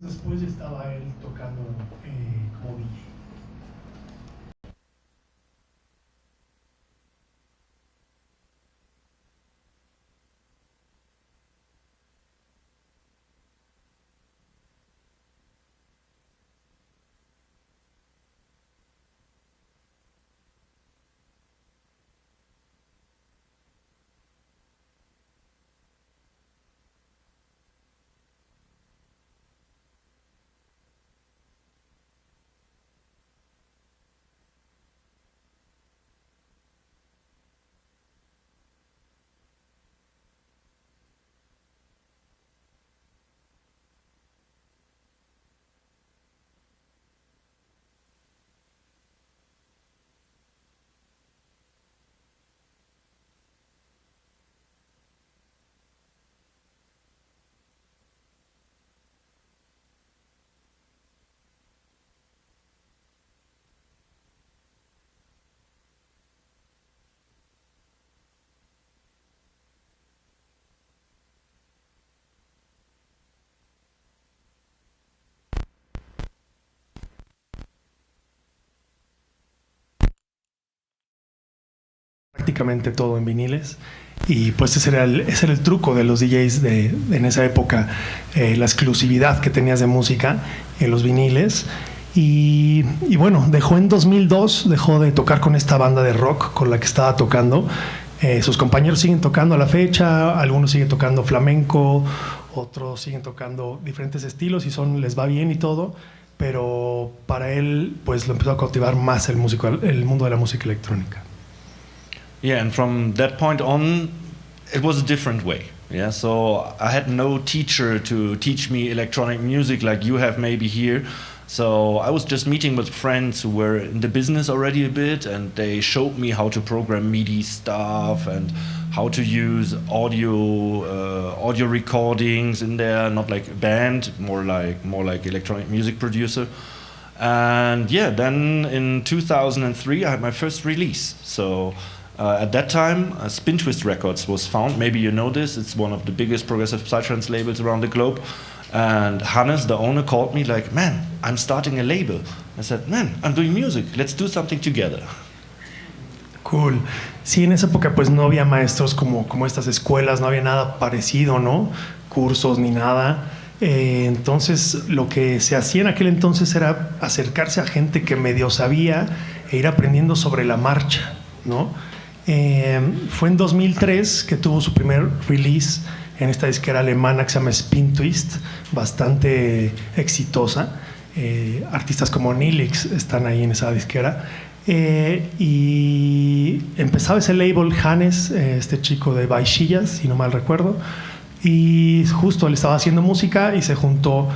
Después estaba él tocando como DJ. Prácticamente todo en viniles, y pues ese era el truco de los DJs en esa época, la exclusividad que tenías de música en los viniles. Y bueno, en 2002 dejó de tocar con esta banda de rock con la que estaba tocando. Sus compañeros siguen tocando a la fecha, algunos siguen tocando flamenco, otros siguen tocando diferentes estilos y les va bien y todo, pero para él pues lo empezó a cautivar más el mundo de la música electrónica. Yeah, and from that point on, it was a different way. Yeah, so I had no teacher to teach me electronic music like you have maybe here. So I was just meeting with friends who were in the business already a bit, and they showed me how to program MIDI stuff and how to use audio recordings in there, not like a band, more like electronic music producer. And yeah, then in 2003 I had my first release. So at that time, Spin Twist Records was found. Maybe you know this. It's one of the biggest progressive psytrance labels around the globe. And Hannes, the owner, called me like, "Man, I'm starting a label." I said, "Man, I'm doing music. Let's do something together." Cool. Sí, en esa época pues no había maestros como estas escuelas, no había nada parecido, ¿no? Cursos ni nada. Entonces lo que se hacía en aquel entonces era acercarse a gente que medio sabía e ir aprendiendo sobre la marcha, ¿no? Fue en 2003 que tuvo su primer release en esta disquera alemana que se llama Spin Twist, bastante exitosa. Artistas como Nilix están ahí en esa disquera. Y empezaba ese label Hannes, este chico de Baixillas, si no mal recuerdo, y justo él estaba haciendo música y se juntó,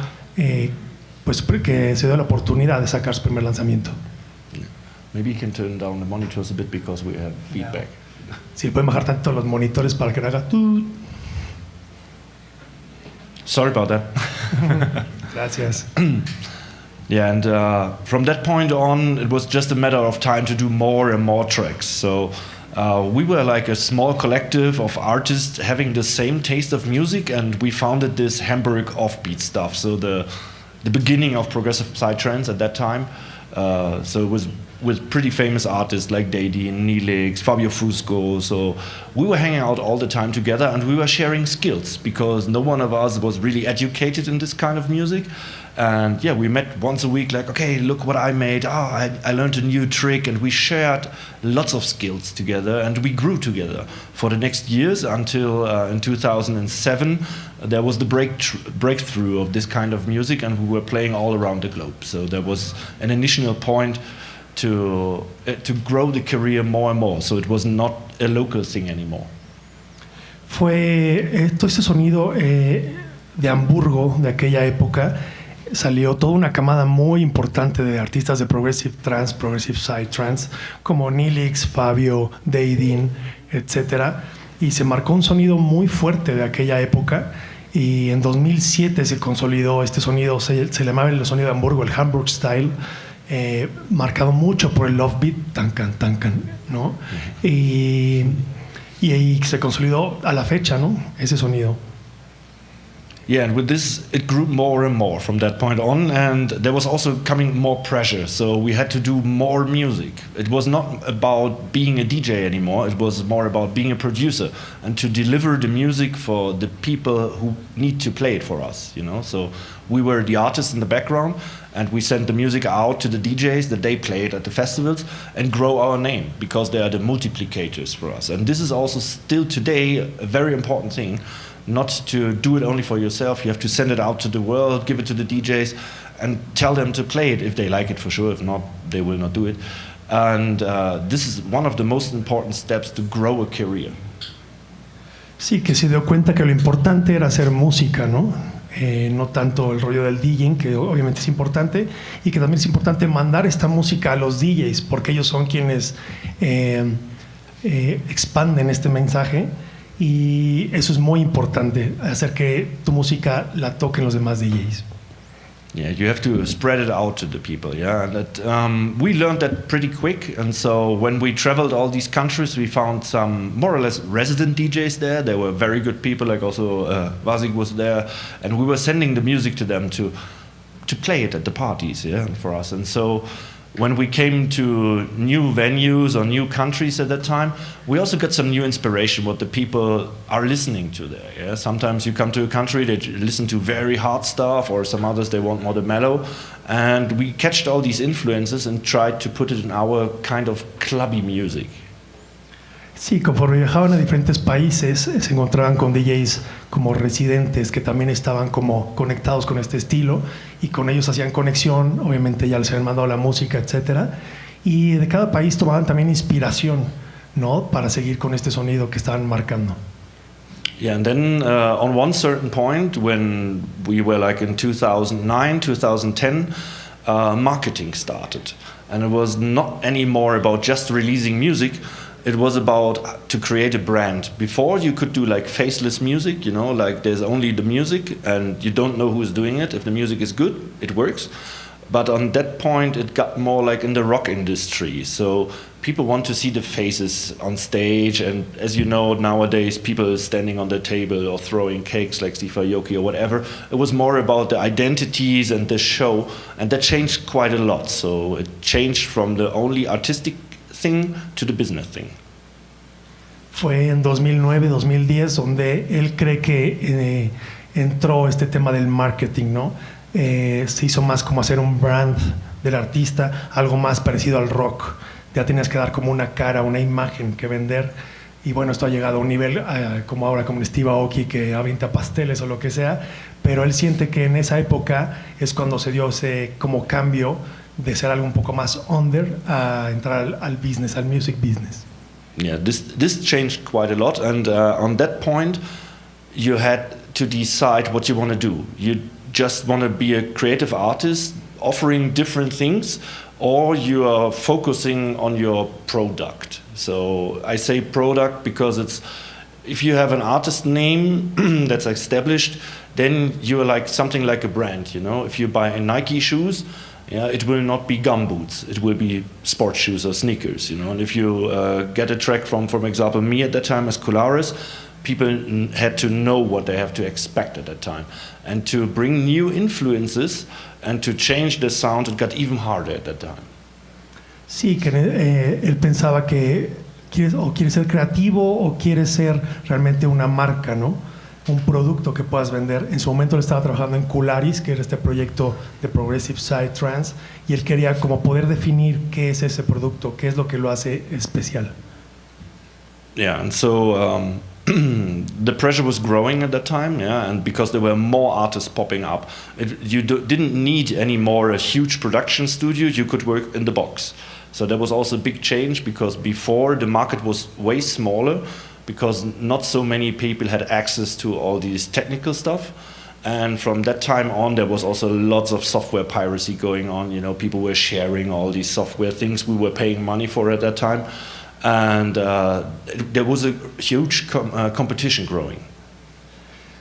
pues que se dio la oportunidad de sacar su primer lanzamiento. Maybe you can turn down the monitors a bit because we have feedback. Sí, pueden bajar tanto los monitores para que no haga tú. Sorry about that. Gracias. Yeah, and from that point on, it was just a matter of time to do more and more tracks. So we were like a small collective of artists having the same taste of music, and we founded this Hamburg offbeat stuff. So the beginning of progressive psytrance at that time. So it was with pretty famous artists like Dadin, Neelix, Fabio Fusco. So we were hanging out all the time together, and we were sharing skills because no one of us was really educated in this kind of music. And yeah, we met once a week, like, okay, look what I made. I learned a new trick, and we shared lots of skills together, and we grew together for the next years until in 2007 there was the breakthrough of this kind of music, and we were playing all around the globe. So there was an initial point to grow the career more and more. So it was not a local thing anymore. Fue todo ese sonido de Hamburgo de aquella época. Salió toda una camada muy importante de artistas de progressive trance, progressive psytrance, como Nilix, Fabio, Dadin, etc. Y se marcó un sonido muy fuerte de aquella época. Y en 2007 se consolidó este sonido, se llamaba el sonido de Hamburgo, el Hamburg Style, marcado mucho por el love beat, tancan, ¿no? Y ahí se consolidó a la fecha, ¿no? Ese sonido. Yeah, and with this, it grew more and more from that point on, and there was also coming more pressure, so we had to do more music. It was not about being a DJ anymore, it was more about being a producer and to deliver the music for the people who need to play it for us, you know. So we were the artists in the background, and we sent the music out to the DJs that they played at the festivals and grow our name, because they are the multiplicators for us. And this is also still today a very important thing. Not to do it only for yourself, you have to send it out to the world, give it to the DJs, and tell them to play it if they like it for sure. If not, they will not do it. And this is one of the most important steps to grow a career. Sí, que se dio cuenta que lo importante era hacer música, ¿no? No tanto el rollo del DJing, que obviamente es importante, y que también es importante mandar esta música a los DJs, porque ellos son quienes expanden este mensaje. Y eso es muy importante, hacer que tu música la toquen los demás DJs. Yeah, you have to spread it out to the people, yeah. And that, we learned that pretty quick, and so when we traveled all these countries, we found some more or less resident DJs there. They were very good people, like also Vasik was there, and we were sending the music to them to play it at the parties, yeah, for us. And so when we came to new venues or new countries at that time, we also got some new inspiration what the people are listening to there. Yeah? Sometimes you come to a country, they listen to very hard stuff, or some others they want more the mellow. And we catched all these influences and tried to put it in our kind of clubby music. Sí, conforme viajaban a diferentes países, se encontraban con DJs como residentes que también estaban como conectados con este estilo, y con ellos hacían conexión, obviamente ya les habían mandado la música, etcétera, y de cada país tomaban también inspiración, ¿no? Para seguir con este sonido que estaban marcando. Yeah, and then on one certain point, when we were like in 2009, 2010, marketing started, and it was not anymore about just releasing music. It was about to create a brand. Before, you could do like faceless music, you know, like there's only the music and you don't know who's doing it. If the music is good, it works. But on that point, it got more like in the rock industry. So people want to see the faces on stage. And as you know, nowadays, people standing on the table or throwing cakes like Steve Aoki or whatever. It was more about the identities and the show. And that changed quite a lot. So it changed from the only artistic thing to the business thing. Fue en 2009, 2010 donde él cree que entró este tema del marketing, ¿no? Se hizo más como hacer un brand del artista, algo más parecido al rock. Ya tenías que dar como una cara, una imagen que vender. Y bueno, esto ha llegado a un nivel como ahora, como Steve Aoki, que avienta pasteles o lo que sea. Pero él siente que en esa época es cuando se dio ese como cambio de ser algo un poco más under a entrar al business, al music business. Yeah, this changed quite a lot, and on that point you had to decide what you want to do. You just want to be a creative artist offering different things, or you are focusing on your product. So I say product because it's, if you have an artist name that's established, then you're like something like a brand, you know. If you buy Nike shoes, yeah, it will not be gumboots. It will be sports shoes or sneakers, you know. And if you get a track from example, me at that time as Colaris, people had to know what they have to expect at that time. And to bring new influences and to change the sound, it got even harder at that time. Sí, que él pensaba que quieres ser creativo o quieres ser realmente una marca, ¿no? Un producto que puedas vender. En su momento él estaba trabajando en Colaris, que era este proyecto de Progressive Side Trance, y él quería como poder definir qué es ese producto, qué es lo que lo hace especial. Yeah, and so the pressure was growing at that time, yeah, and because there were more artists popping up, you didn't need anymore a huge production studio, you could work in the box. So that was also a big change, because before the market was way smaller, because not so many people had access to all these technical stuff. And from that time on, there was also lots of software piracy going on. You know, people were sharing all these software things we were paying money for at that time. And there was a huge competition growing.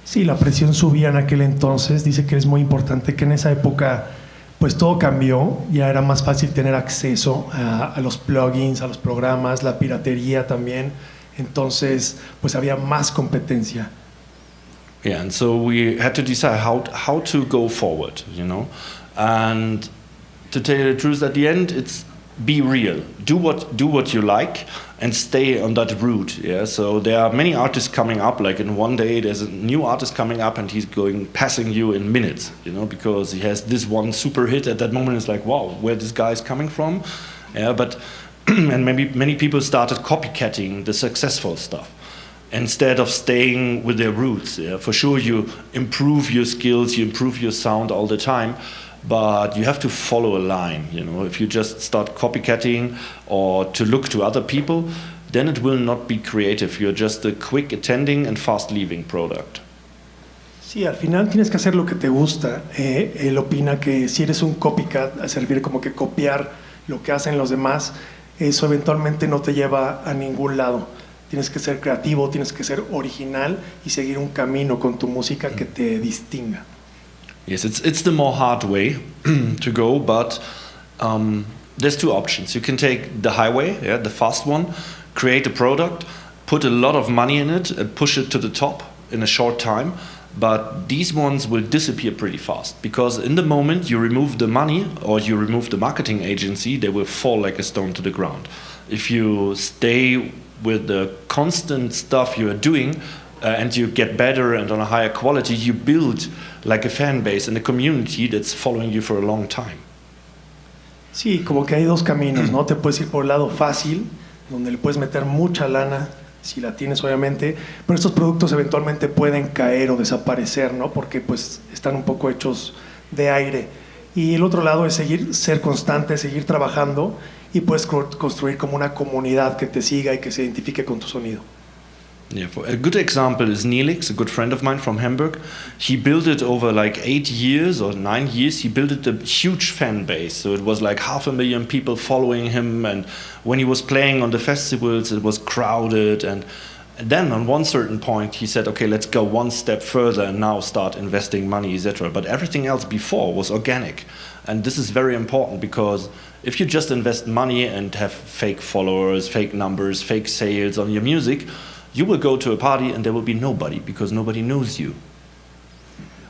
Sí, la presión subía en aquel entonces. Dice que es muy importante que en esa época pues todo cambió. Ya era más fácil tener acceso a los plugins, a los programas, la piratería también. Entonces, pues había más competencia. Yeah, and so we had to decide how to go forward, you know. And to tell you the truth, at the end, it's be real. Do what you like and stay on that route. Yeah. So there are many artists coming up. Like in one day, there's a new artist coming up, and he's passing you in minutes. You know, because he has this one super hit at that moment. It's like, wow, where this guy is coming from. Yeah. But and maybe many people started copycatting the successful stuff instead of staying with their roots. Yeah? For sure, you improve your skills, you improve your sound all the time, but you have to follow a line. You know, if you just start copycatting or to look to other people, then it will not be creative. You're just a quick attending and fast leaving product. Sí, al final tienes que hacer lo que te gusta. Él opina que si eres un copycat, a servir como que copiar lo que hacen los demás, eso eventualmente no te lleva a ningún lado. Tienes que ser creativo, tienes que ser original y seguir un camino con tu música que te distinga. Yes, it's the more hard way to go, but there's two options. You can take the highway, yeah, the fast one, create a product, put a lot of money in it, and push it to the top in a short time. But these ones will disappear pretty fast, because in the moment you remove the money or you remove the marketing agency, they will fall like a stone to the ground. If you stay with the constant stuff you are doing and you get better and on a higher quality, you build like a fan base and a community that's following you for a long time. Sí, como que hay dos caminos, ¿no? Te puedes ir por el lado fácil, donde le puedes meter mucha lana, si la tienes obviamente, pero estos productos eventualmente pueden caer o desaparecer, ¿no? Porque pues están un poco hechos de aire. Y el otro lado es ser constante, seguir trabajando, y puedes construir como una comunidad que te siga y que se identifique con tu sonido. Yeah, a good example is Neelix, a good friend of mine from Hamburg. He built it over like 8 years or 9 years. He built it a huge fan base. So it was like 500,000 people following him. And when he was playing on the festivals, it was crowded. And then on one certain point, he said, okay, let's go one step further and now start investing money, etc. But everything else before was organic. And this is very important, because if you just invest money and have fake followers, fake numbers, fake sales on your music, you will go to a party and there will be nobody, because nobody knows you.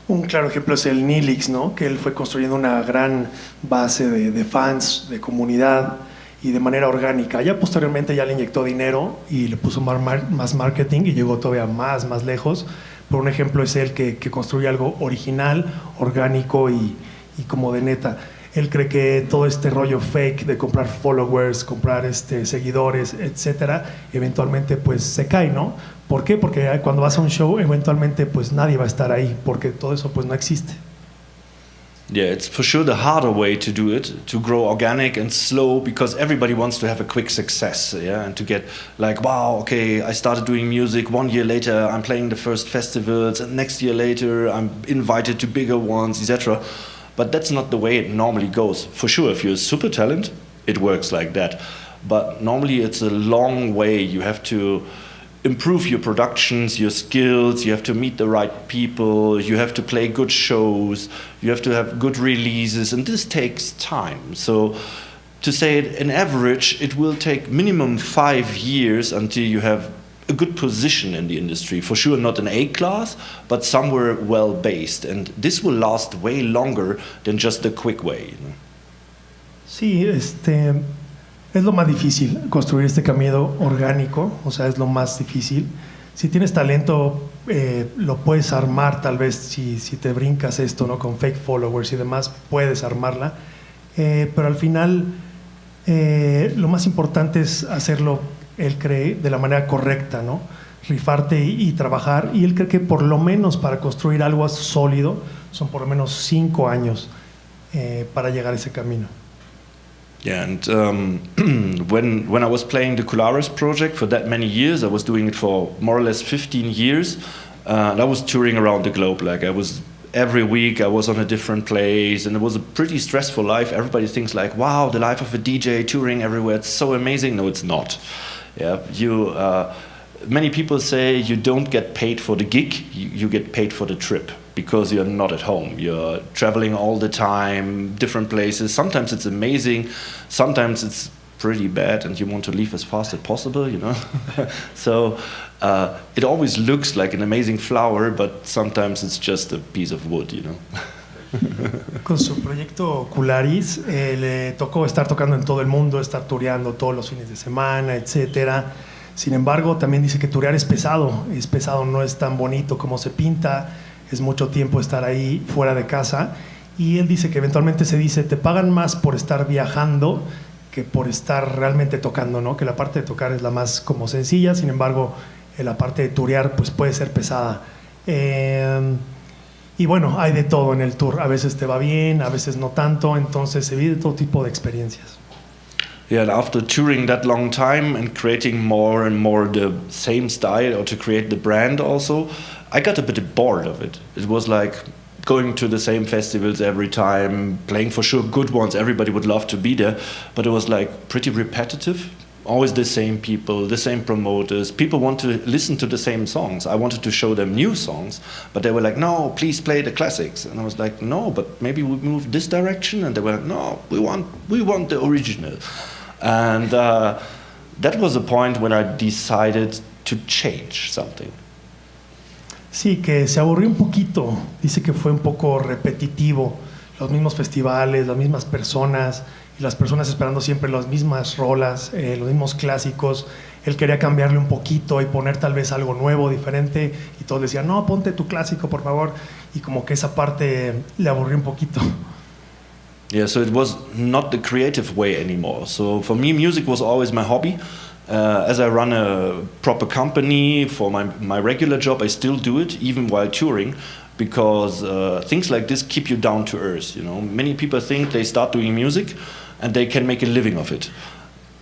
Un claro ejemplo es el Neelix, ¿no? Que él fue construyendo una gran base de fans, de comunidad y de manera orgánica. Ya posteriormente ya le inyectó dinero y le puso más marketing y llegó todavía más lejos. Pero un ejemplo es él que construye algo original, orgánico y como de neta. Él cree que todo este rollo fake de comprar followers, comprar seguidores, etcétera, eventualmente pues se cae, ¿no? ¿Por qué? Porque cuando vas a un show, eventualmente pues nadie va a estar ahí, porque todo eso pues no existe. Yeah, it's for sure the harder way to do it, to grow organic and slow, because everybody wants to have a quick success, yeah, and to get like, wow, okay, I started doing music, 1 year later I'm playing the first festivals, and next year later I'm invited to bigger ones, etc. But that's not the way it normally goes. For sure, if you're a super talent, it works like that. But normally it's a long way. You have to improve your productions, your skills, you have to meet the right people, you have to play good shows, you have to have good releases, and this takes time. So to say it in average, it will take minimum 5 years until you have a good position in the industry. For sure not an A class, but somewhere well based, and this will last way longer than just the quick way, you know? Sí, es lo más difícil, construir este camino orgánico, o sea, es lo más difícil. Si tienes talento, lo puedes armar, tal vez si te brincas esto, ¿no? Con fake followers y demás, puedes armarla, pero al final lo más importante es hacerlo, él cree, de la manera correcta, ¿no? Rifarte y trabajar, y él cree que por lo menos para construir algo sólido son por lo menos 5 años para llegar a ese camino. Yeah, and when I was playing the Colares project for that many years, I was doing it for more or less 15 years, and I was touring around the globe. Like every week I was on a different place, and it was a pretty stressful life. Everybody thinks like, wow, the life of a DJ touring everywhere, it's so amazing. No, it's not. Yeah, many people say you don't get paid for the gig, you get paid for the trip, because you're not at home. You're traveling all the time, different places. Sometimes it's amazing, sometimes it's pretty bad and you want to leave as fast as possible, you know. So it always looks like an amazing flower, but sometimes it's just a piece of wood, you know. Con su proyecto Cularis le tocó estar tocando en todo el mundo, estar tureando todos los fines de semana, etcétera. Sin embargo, también dice que turear es pesado, no es tan bonito como se pinta, es mucho tiempo estar ahí fuera de casa. Y él dice que eventualmente te pagan más por estar viajando que por estar realmente tocando, ¿no? Que la parte de tocar es la más como sencilla, sin embargo, la parte de turear pues puede ser pesada. Y bueno, hay de todo en el tour, a veces te va bien, a veces no tanto, entonces se vive todo tipo de experiencias. Yeah, and after touring that long time and creating more and more the same style, or to create the brand also, I got a bit bored of it. It was like going to the same festivals every time, playing for sure good ones, everybody would love to be there, but it was like pretty repetitive. Always the same people, the same promoters. People want to listen to the same songs. I wanted to show them new songs, but they were like, no, please play the classics. And I was like, no, but maybe we move this direction. And they were like, no, we want the original. And that was the point when I decided to change something. Sí, que se aburrió un poquito. Dice que fue un poco repetitivo. Los mismos festivales, las mismas personas, y las personas esperando siempre las mismas rolas, los mismos clásicos. Él quería cambiarle un poquito y poner tal vez algo nuevo, diferente, y todos decían, no, ponte tu clásico, por favor. Y como que esa parte le aburrió un poquito. Yeah, so it was not the creative way anymore. So for me, music was always my hobby. As I run a proper company for my regular job, I still do it, even while touring, because things like this keep you down to earth. You know, many people think they start doing music and they can make a living of it.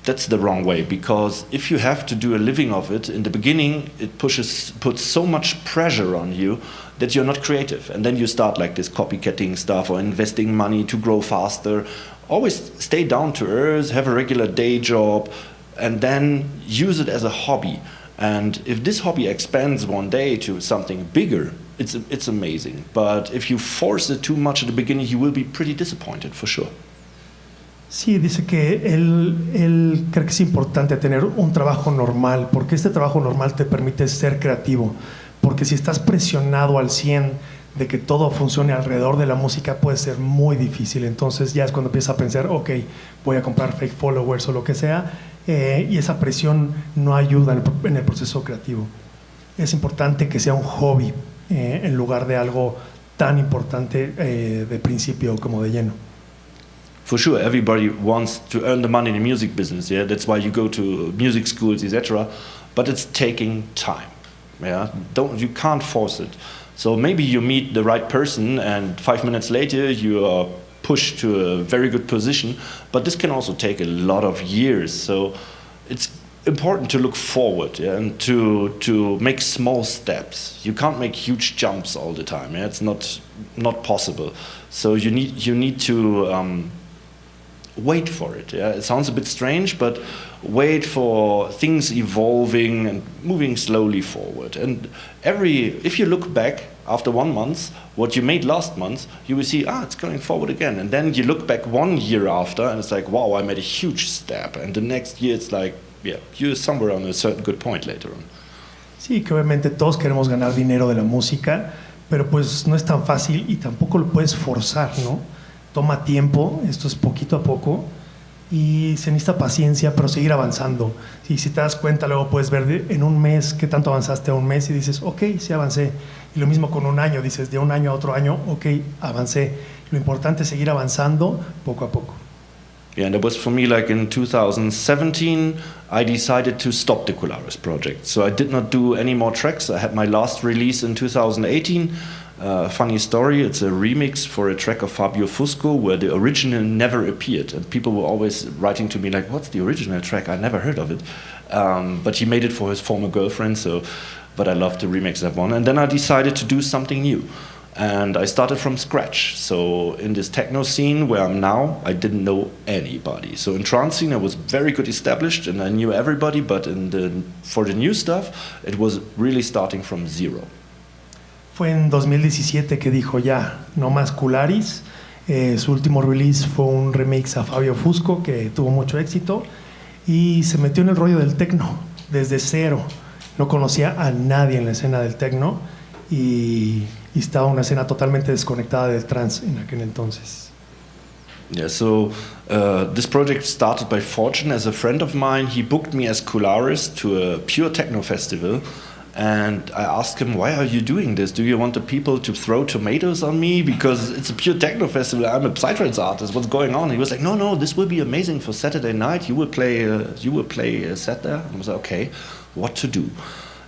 That's the wrong way, because if you have to do a living of it, in the beginning it puts so much pressure on you that you're not creative, and then you start like this copycatting stuff or investing money to grow faster. Always stay down to earth, have a regular day job, and then use it as a hobby. And if this hobby expands one day to something bigger, it's amazing. But if you force it too much at the beginning, you will be pretty disappointed, for sure. Sí, dice que él cree que es importante tener un trabajo normal, porque este trabajo normal te permite ser creativo, porque si estás presionado al 100 de que todo funcione alrededor de la música, puede ser muy difícil. Entonces ya es cuando empiezas a pensar, ok, voy a comprar fake followers o lo que sea, y esa presión no ayuda en el proceso creativo. Es importante que sea un hobby en lugar de algo tan importante de principio como de lleno. For sure, everybody wants to earn the money in the music business. Yeah, that's why you go to music schools, etc. But it's taking time. Yeah, you can't force it. So maybe you meet the right person, and 5 minutes later you are pushed to a very good position. But this can also take a lot of years. So it's important to look forward, yeah, and to make small steps. You can't make huge jumps all the time. Yeah? It's not possible. So you need to wait for it. Yeah? It sounds a bit strange, but wait for things evolving and moving slowly forward. And if you look back after 1 month, what you made last month, you will see, it's going forward again. And then you look back 1 year after, and it's like, wow, I made a huge step. And the next year, it's like, yeah, you're somewhere on a certain good point later on. Sí, que obviamente todos queremos ganar dinero de la música, pero pues no es tan fácil y tampoco lo puedes forzar, ¿no? Toma tiempo, esto es poquito a poco y se necesita paciencia, pero seguir avanzando. Y si te das cuenta, luego puedes ver en un mes qué tanto avanzaste a un mes y dices, ok, sí avancé. Y lo mismo con un año, dices de un año a otro año, ok, avancé. Lo importante es seguir avanzando poco a poco. Yeah, and it was for me like in 2017, I decided to stop the Cularis project. So I did not do any more tracks. I had my last release in 2018. Funny story, it's a remix for a track of Fabio Fusco where the original never appeared. And people were always writing to me like, what's the original track? I never heard of it. But he made it for his former girlfriend, but I loved to remix that one. And then I decided to do something new. And I started from scratch. So in this techno scene where I'm now, I didn't know anybody. So in trance scene, I was very good established and I knew everybody, but for the new stuff, it was really starting from zero. Fue en 2017 que dijo ya, no más Cularis. Su último release fue un remix a Fabio Fusco que tuvo mucho éxito. y se metió en el rollo del techno desde cero. No conocía a nadie en la escena del techno y estaba una escena totalmente desconectada del trance en aquel entonces. Yeah, so this project started by Fortune. As a friend of mine, he booked me as colarist to a pure techno festival. And I asked him, why are you doing this? Do you want the people to throw tomatoes on me? Because it's a pure techno festival. I'm a psytrance artist. What's going on? He was like, no, this will be amazing for Saturday night. You will play a set there. And I was like, okay, what to do?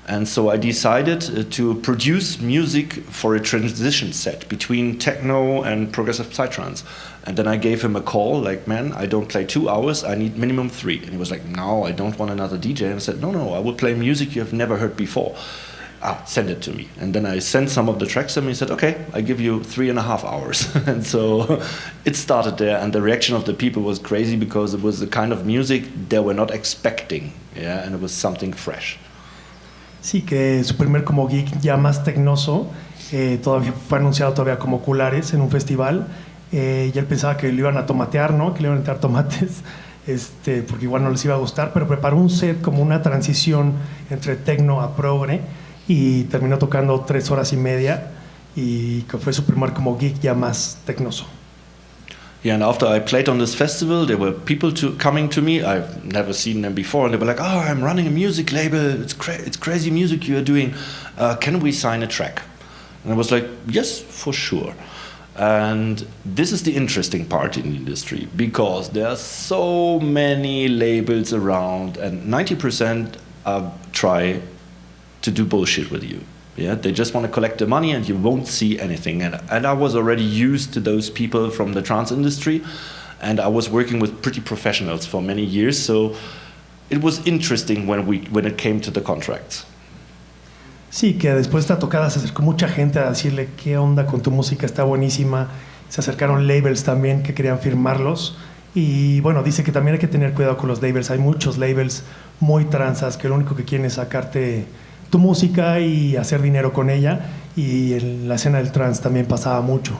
And so I decided to produce music for a transition set between techno and progressive psytrance. And then I gave him a call, like, man, I don't play 2 hours, I need minimum 3. And he was like, no, I don't want another DJ. And I said, no, I will play music you have never heard before. Send it to me. And then I sent some of the tracks to him. He said, okay, I give you 3.5 hours. And so it started there. And the reaction of the people was crazy because it was the kind of music they were not expecting. Yeah, and it was something fresh. Sí, que su primer como gig ya más tecnoso, todavía fue anunciado todavía como Culares en un festival, y él pensaba que le iban a tomatear, ¿no? Que le iban a entrar tomates, porque igual no les iba a gustar, pero preparó un set como una transición entre tecno a progre y terminó tocando 3 horas y media y que fue su primer como gig ya más tecnoso. Yeah, and after I played on this festival, there were people coming to me. I've never seen them before, and they were like, "Oh, I'm running a music label. It's crazy music you are doing. Can we sign a track?" And I was like, "Yes, for sure." And this is the interesting part in the industry because there are so many labels around, and 90% try to do bullshit with you. Yeah, they just want to collect the money and you won't see anything. And I was already used to those people from the trance industry, and I was working with pretty professionals for many years, so it was interesting when it came to the contracts. Sí, que después de esta tocada se acercó mucha gente a decirle qué onda con tu música, está buenísima. Se acercaron labels también que querían firmarlos. Y bueno, dice que también hay que tener cuidado con los labels. Hay muchos labels muy tranzas que lo único que quieren es sacarte tu música y hacer dinero con ella, y en la escena del trance también pasaba mucho.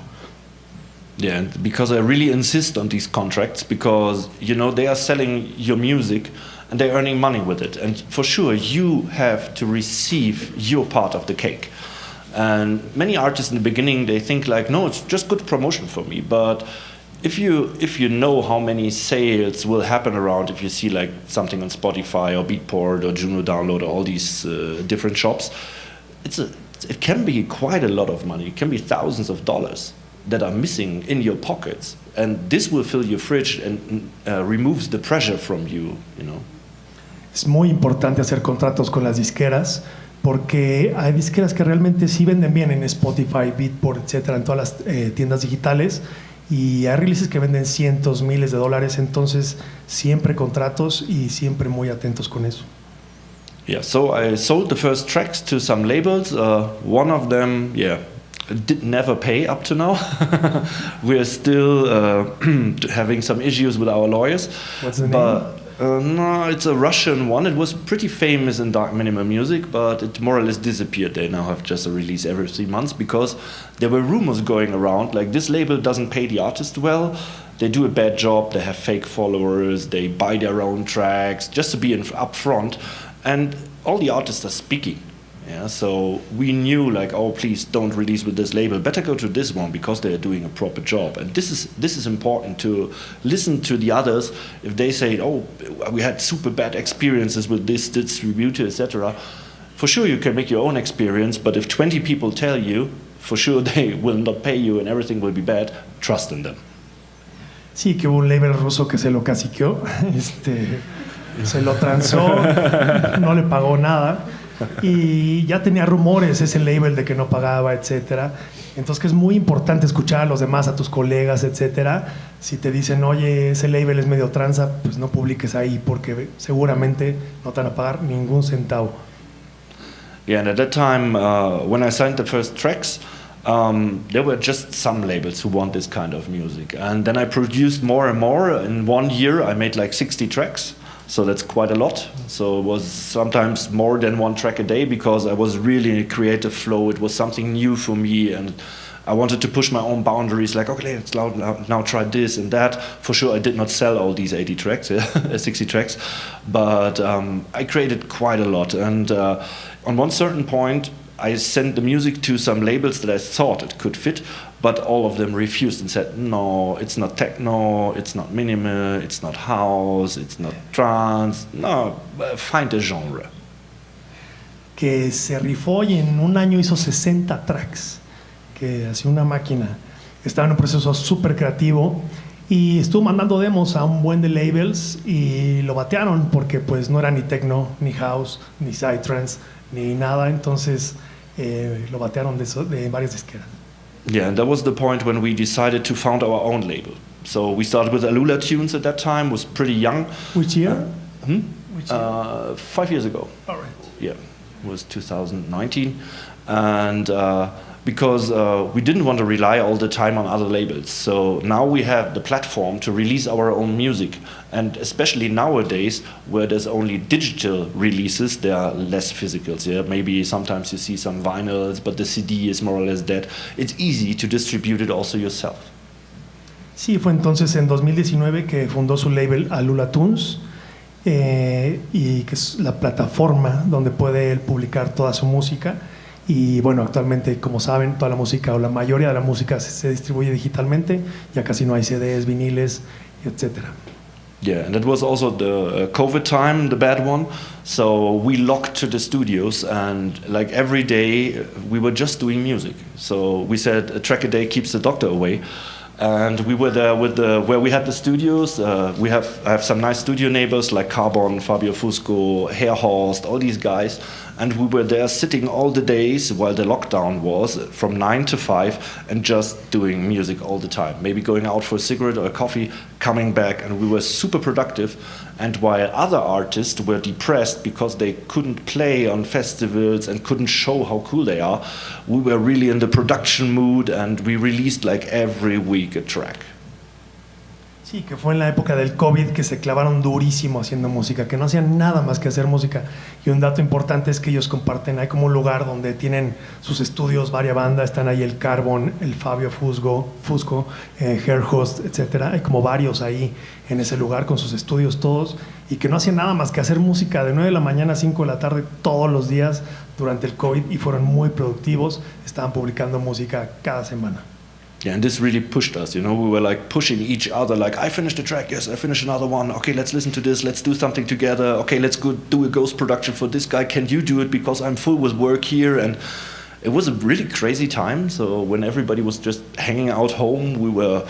Yeah, because I really insist on these contracts because, you know, they are selling your music and they're earning money with it, and for sure you have to receive your part of the cake. And many artists in the beginning, they think like, no, it's just good promotion for me, but if you know how many sales will happen around, if you see like something on Spotify or Beatport or Juno Download or all these different shops, it can be quite a lot of money. It can be thousands of dollars that are missing in your pockets, and this will fill your fridge and removes the pressure from you, you know. Es muy importante hacer contratos con las disqueras porque hay disqueras que realmente sí venden bien en Spotify, Beatport, etcétera, en todas las tiendas digitales. Y hay releases que venden cientos, miles de dólares, entonces siempre contratos y siempre muy atentos con eso. Yeah, so I sold the first tracks to some labels. One of them, did never pay up to now. We're still having some issues with our lawyers. What's the name? No, it's a Russian one. It was pretty famous in dark minimal music, but it more or less disappeared. They now have just a release every 3 months because there were rumors going around like this label doesn't pay the artist well, they do a bad job, they have fake followers, they buy their own tracks just to be up front, and all the artists are speaking. Yeah, so we knew like, oh, please don't release with this label. Better go to this one because they are doing a proper job. And this is important to listen to the others. If they say, oh, we had super bad experiences with this distributor, etc. For sure, you can make your own experience. But if 20 people tell you, for sure they will not pay you and everything will be bad. Trust in them. Sí, que hubo un label ruso que se lo caciqueó, se lo transó, no le pagó nada. Y ya tenía rumores ese label de que no pagaba, etcétera. Entonces que es muy importante escuchar a los demás, a tus colegas, etcétera. Si te dicen, oye, ese label es medio tranza, pues no publiques ahí porque seguramente no te van a pagar ningún centavo. Yeah, and at that time, when I signed the first tracks, there were just some labels who want this kind of music. And then I produced more and more. In 1 year, I made like 60 tracks. So that's quite a lot. So it was sometimes more than 1 track a day because I was really in a creative flow. It was something new for me, and I wanted to push my own boundaries, like, okay, let's now try this and that. For sure, I did not sell all these 80 tracks, 60 tracks, but I created quite a lot. And on one certain point, I sent the music to some labels that I thought it could fit, but all of them refused and said, no, it's not techno, it's not minimal, it's not house, it's not trance, no, find a genre. Que se rifó y en un año hizo 60 tracks, que hacía una máquina. Estaba en un proceso súper creativo y estuvo mandando demos a un buen de labels y lo batearon porque pues no era ni techno, ni house, ni psytrance, ni nada. Entonces lo batearon de varias disqueras. Yeah, and that was the point when we decided to found our own label. So we started with AUDITORIO at that time, was pretty young. Which year? Which year? 5 years ago. All right. Yeah, it was 2019. And because we didn't want to rely all the time on other labels. So now we have the platform to release our own music. And especially nowadays, where there's only digital releases, there are less physicals. Yeah? Maybe sometimes you see some vinyls, but the CD is more or less dead. It's easy to distribute it also yourself. Sí, fue entonces en 2019 que fundó su label AUDITORIO y que es la plataforma donde puede él publicar toda su música. Y bueno, actualmente, como saben, toda la música o la mayoría de la música se distribuye digitalmente. Ya casi no hay CDs, viniles, etcétera. Yeah, and it was also the COVID time, the bad one. So we locked to the studios, and like every day we were just doing music. So we said a track a day keeps the doctor away. And we were there with where we had the studios. I have some nice studio neighbors like Carbon, Fabio Fusco, Hairhorst, all these guys. And we were there sitting all the days while the lockdown was, from 9 to 5, and just doing music all the time. Maybe going out for a cigarette or a coffee, coming back, and we were super productive. And while other artists were depressed because they couldn't play on festivals and couldn't show how cool they are, we were really in the production mood, and we released like every week a track. Sí, que fue en la época del COVID que se clavaron durísimo haciendo música, que no hacían nada más que hacer música. Y un dato importante es que ellos comparten, hay como un lugar donde tienen sus estudios, varias bandas, están ahí el Carbon, el Fabio Fusco, Hairhost, etcétera. Hay como varios ahí en ese lugar con sus estudios todos, y que no hacían nada más que hacer música de 9 de la mañana a 5 de la tarde todos los días durante el COVID, y fueron muy productivos, estaban publicando música cada semana. Yeah, and this really pushed us, you know, we were like pushing each other, like, I finished a track, yes, I finished another one, okay, let's listen to this, let's do something together, okay, let's go do a ghost production for this guy, can you do it, because I'm full with work here. And it was a really crazy time, so when everybody was just hanging out home, we were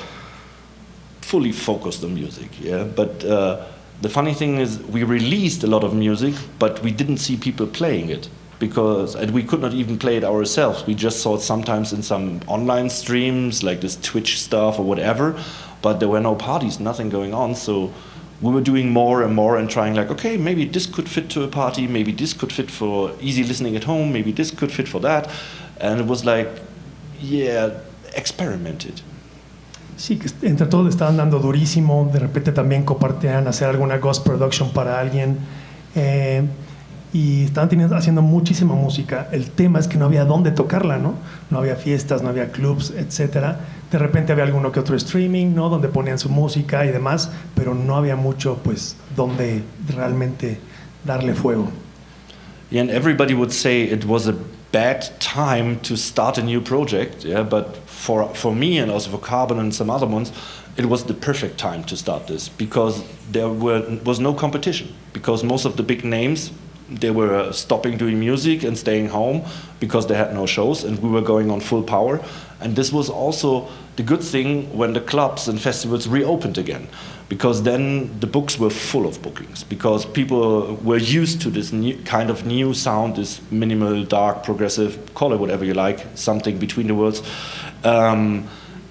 fully focused on music, yeah, but the funny thing is we released a lot of music, but we didn't see people playing it. And we could not even play it ourselves. We just saw it sometimes in some online streams, like this Twitch stuff or whatever, but there were no parties, nothing going on. So we were doing more and more and trying like, okay, maybe this could fit to a party, maybe this could fit for easy listening at home, maybe this could fit for that. And it was like, yeah, experimented. Sí, que entre todos estaban dando durísimo, de repente también compartían hacer alguna ghost production para alguien. Y estaban haciendo muchísima música. El tema es que no había dónde tocarla, ¿no? No había fiestas, no había clubs, etcétera. De repente había alguno que otro streaming, ¿no? Donde ponían su música y demás, pero no había mucho, pues, donde realmente darle fuego. Yeah, and everybody would say it was a bad time to start a new project, yeah, but for me and also for Carbon and some other ones, it was the perfect time to start this, because there was no competition, because most of the big names, they were stopping doing music and staying home because they had no shows, and we were going on full power. And this was also the good thing when the clubs and festivals reopened again, because then the books were full of bookings, because people were used to this new kind of new sound, this minimal, dark, progressive, call it whatever you like, something between the words.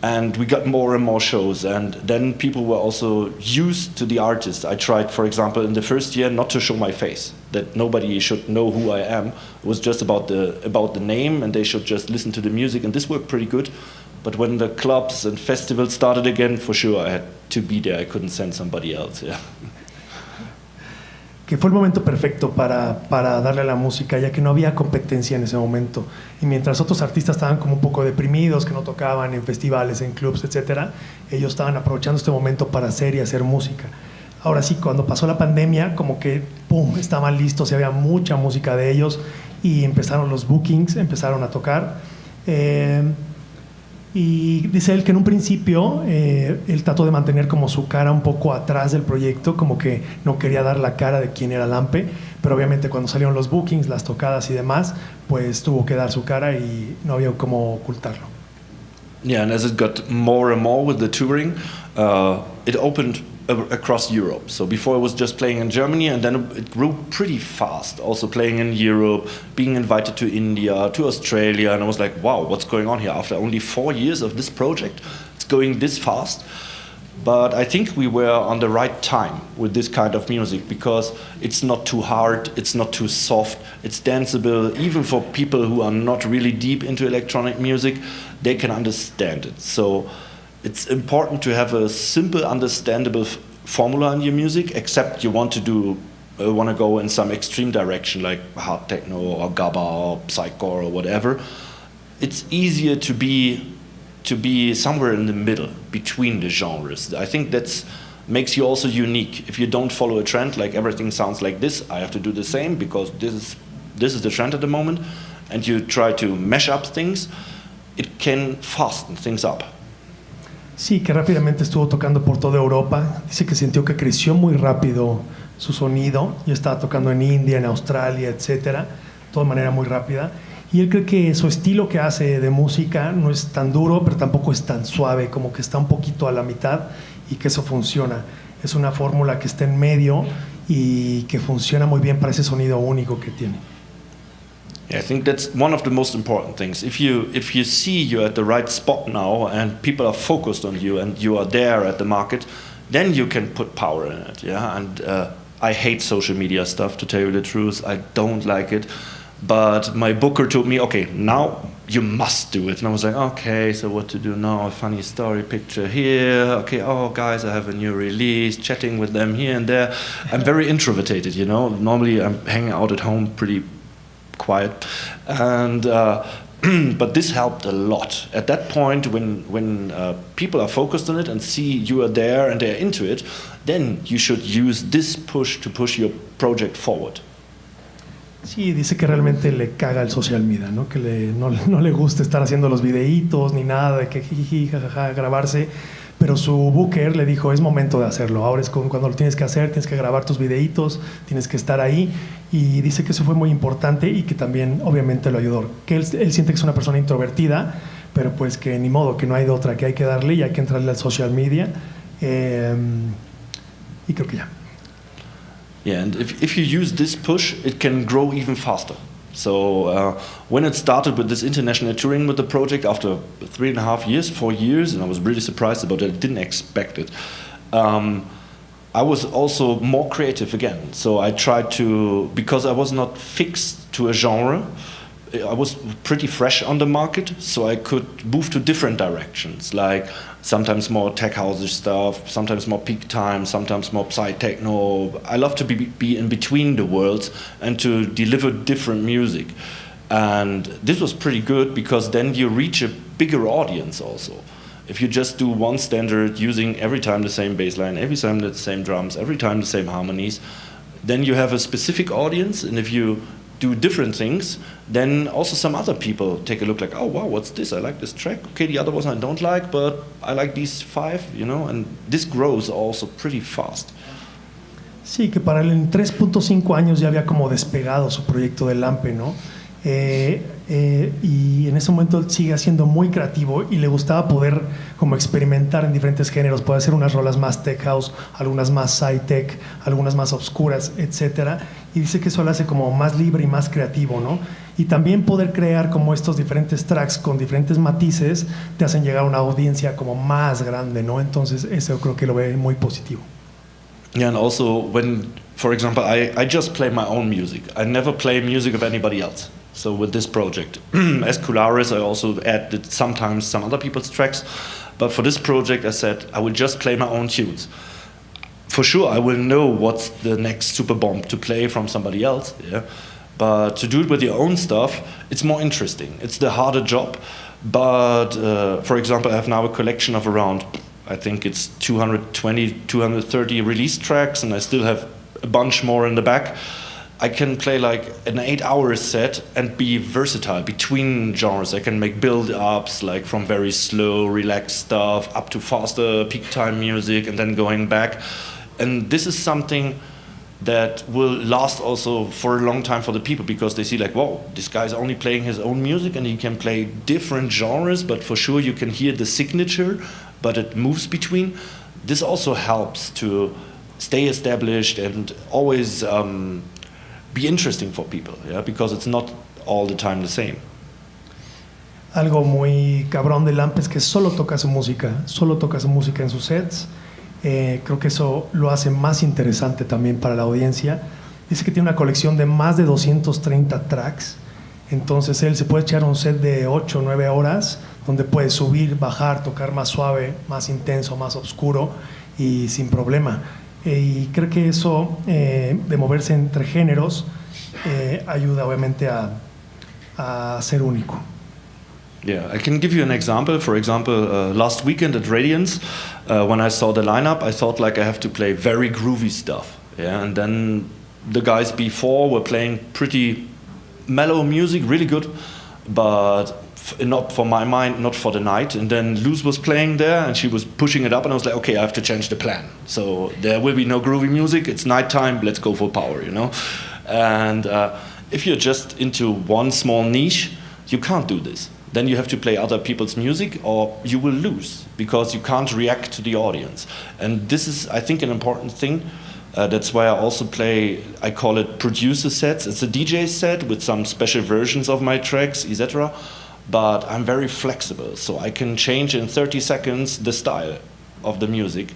And we got more and more shows, and then people were also used to the artist. I tried, for example, in the first year not to show my face, that nobody should know who I am. It was just about the name, and they should just listen to the music, and this worked pretty good. But when the clubs and festivals started again, for sure I had to be there. I couldn't send somebody else. Yeah. que fue el momento perfecto para darle a la música, ya que no había competencia en ese momento. Y mientras otros artistas estaban como un poco deprimidos, que no tocaban en festivales, en clubs, etcétera, ellos estaban aprovechando este momento para hacer y hacer música. Ahora sí, cuando pasó la pandemia, como que ¡pum!, estaban listos y había mucha música de ellos y empezaron los bookings, empezaron a tocar. Y dice él que en un principio él trató de mantener como su cara un poco atrás del proyecto, como que no quería dar la cara de quién era Lampe, pero obviamente cuando salieron los bookings, las tocadas y demás, pues tuvo que dar su cara y no había cómo ocultarlo. Yeah, and as it got more and more with the touring, it opened across Europe. So before it was just playing in Germany, and then it grew pretty fast, also playing in Europe, being invited to India, to Australia, and I was like, wow, what's going on here? After only 4 years of this project, it's going this fast. But I think we were on the right time with this kind of music, because it's not too hard, it's not too soft, it's danceable. Even for people who are not really deep into electronic music, they can understand it. So it's important to have a simple, understandable formula in your music, except you want to go in some extreme direction, like hard techno or gabba or psychcore or whatever. It's easier to be somewhere in the middle between the genres. I think that makes you also unique. If you don't follow a trend, like everything sounds like this, I have to do the same because this is the trend at the moment, and you try to mesh up things, it can fasten things up. Sí, que rápidamente estuvo tocando por toda Europa. Dice que sintió que creció muy rápido su sonido. Ya estaba tocando en India, en Australia, etcétera, todo de manera muy rápida. Y él cree que su estilo que hace de música no es tan duro, pero tampoco es tan suave, como que está un poquito a la mitad, y que eso funciona. Es una fórmula que está en medio y que funciona muy bien para ese sonido único que tiene. Yeah, I think that's one of the most important things. If you see you're at the right spot now and people are focused on you and you are there at the market, then you can put power in it. Yeah, and I hate social media stuff, to tell you the truth. I don't like it. But my booker told me, okay, now you must do it. And I was like, okay, so what to do now? A funny story picture here. Okay, oh, guys, I have a new release, chatting with them here and there. I'm very introverted, you know. Normally I'm hanging out at home pretty quiet. And but this helped a lot. At that point, when people are focused on it and see you are there and they're into it, then you should use this push to push your project forward. Sí, dice que realmente le caga el social media, ¿no? Que no le gusta estar haciendo los videitos ni nada, de que jiji, jajaja, grabarse, pero su booker le dijo, es momento de hacerlo, ahora es cuando lo tienes que hacer, tienes que grabar tus videitos, tienes que estar ahí, y dice que eso fue muy importante y que también obviamente lo ayudó, que él siente que es una persona introvertida, pero pues que ni modo, que no hay de otra, que hay que darle y hay que entrarle al social media, y creo que ya. Yeah, and if you use this push, it can grow even faster. So when it started with this international touring with the project, after 3.5 years, 4 years, and I was really surprised about it, I didn't expect it. I was also more creative again. So I tried to, because I was not fixed to a genre, I was pretty fresh on the market, so I could move to different directions, like sometimes more tech house stuff, sometimes more peak time, sometimes more psy techno. I love to be in between the worlds and to deliver different music. And this was pretty good because then you reach a bigger audience also. If you just do one standard, using every time the same bass line, every time the same drums, every time the same harmonies, then you have a specific audience, and if you do different things, then also some other people take a look like, oh wow, what's this? I like this track. Okay, the other ones I don't like, but I like these 5, you know, and this grows also pretty fast. Sí, que para él en 3.5 años ya había como despegado su proyecto de Lampe, ¿no? Y en ese momento sigue siendo muy creativo y le gustaba poder como experimentar en diferentes géneros, poder hacer unas rolas más tech house, algunas más sci-tech, algunas más obscuras, etcétera, y dice que eso lo hace como más libre y más creativo, ¿no? Y también poder crear como estos diferentes tracks con diferentes matices te hacen llegar a una audiencia como más grande, ¿no? Entonces eso creo que lo ve muy positivo. Yeah, and also when, for example, I just play my own music. I never play music of anybody else. So with this project, as Kularis, I also added sometimes some other people's tracks. But for this project, I said I will just play my own tunes. for sure I will know what's the next super bomb to play from somebody else. Yeah, but to do it with your own stuff, it's more interesting. It's the harder job. But for example, I have now a collection of around, I think it's 220, 230 release tracks, and I still have a bunch more in the back. I can play like an 8-hour set and be versatile between genres. I can make build-ups, like from very slow, relaxed stuff up to faster peak time music and then going back. And this is something that will last also for a long time for the people, because they see like, whoa, this guy's only playing his own music and he can play different genres, but for sure you can hear the signature, but it moves between. This also helps to stay established and always be interesting for people, yeah, because it's not all the time the same. Algo muy cabrón de Lamp es que solo toca su música en sus sets. Creo que eso lo hace más interesante también para la audiencia. Dice que tiene una colección de más de 230 tracks, entonces él se puede echar un set de 8 o 9 horas donde puede subir, bajar, tocar más suave, más intenso, más oscuro y sin problema. Y creo que eso de moverse entre géneros ayuda obviamente a ser único. Yeah, I can give you an example. For example, last weekend at Radiance, when I saw the lineup, I thought like I have to play very groovy stuff. Yeah, and then the guys before were playing pretty mellow music, really good, but not for my mind, not for the night. And then Luz was playing there and she was pushing it up, and I was like, okay, I have to change the plan. So there will be no groovy music, it's nighttime, let's go for power, you know? And if you're just into one small niche, you can't do this. Then you have to play other people's music or you will lose, because you can't react to the audience. And this is, I think, an important thing. That's why I also play, I call it producer sets. It's a DJ set with some special versions of my tracks, etc. But I'm very flexible, so I can change in 30 seconds the style of the music.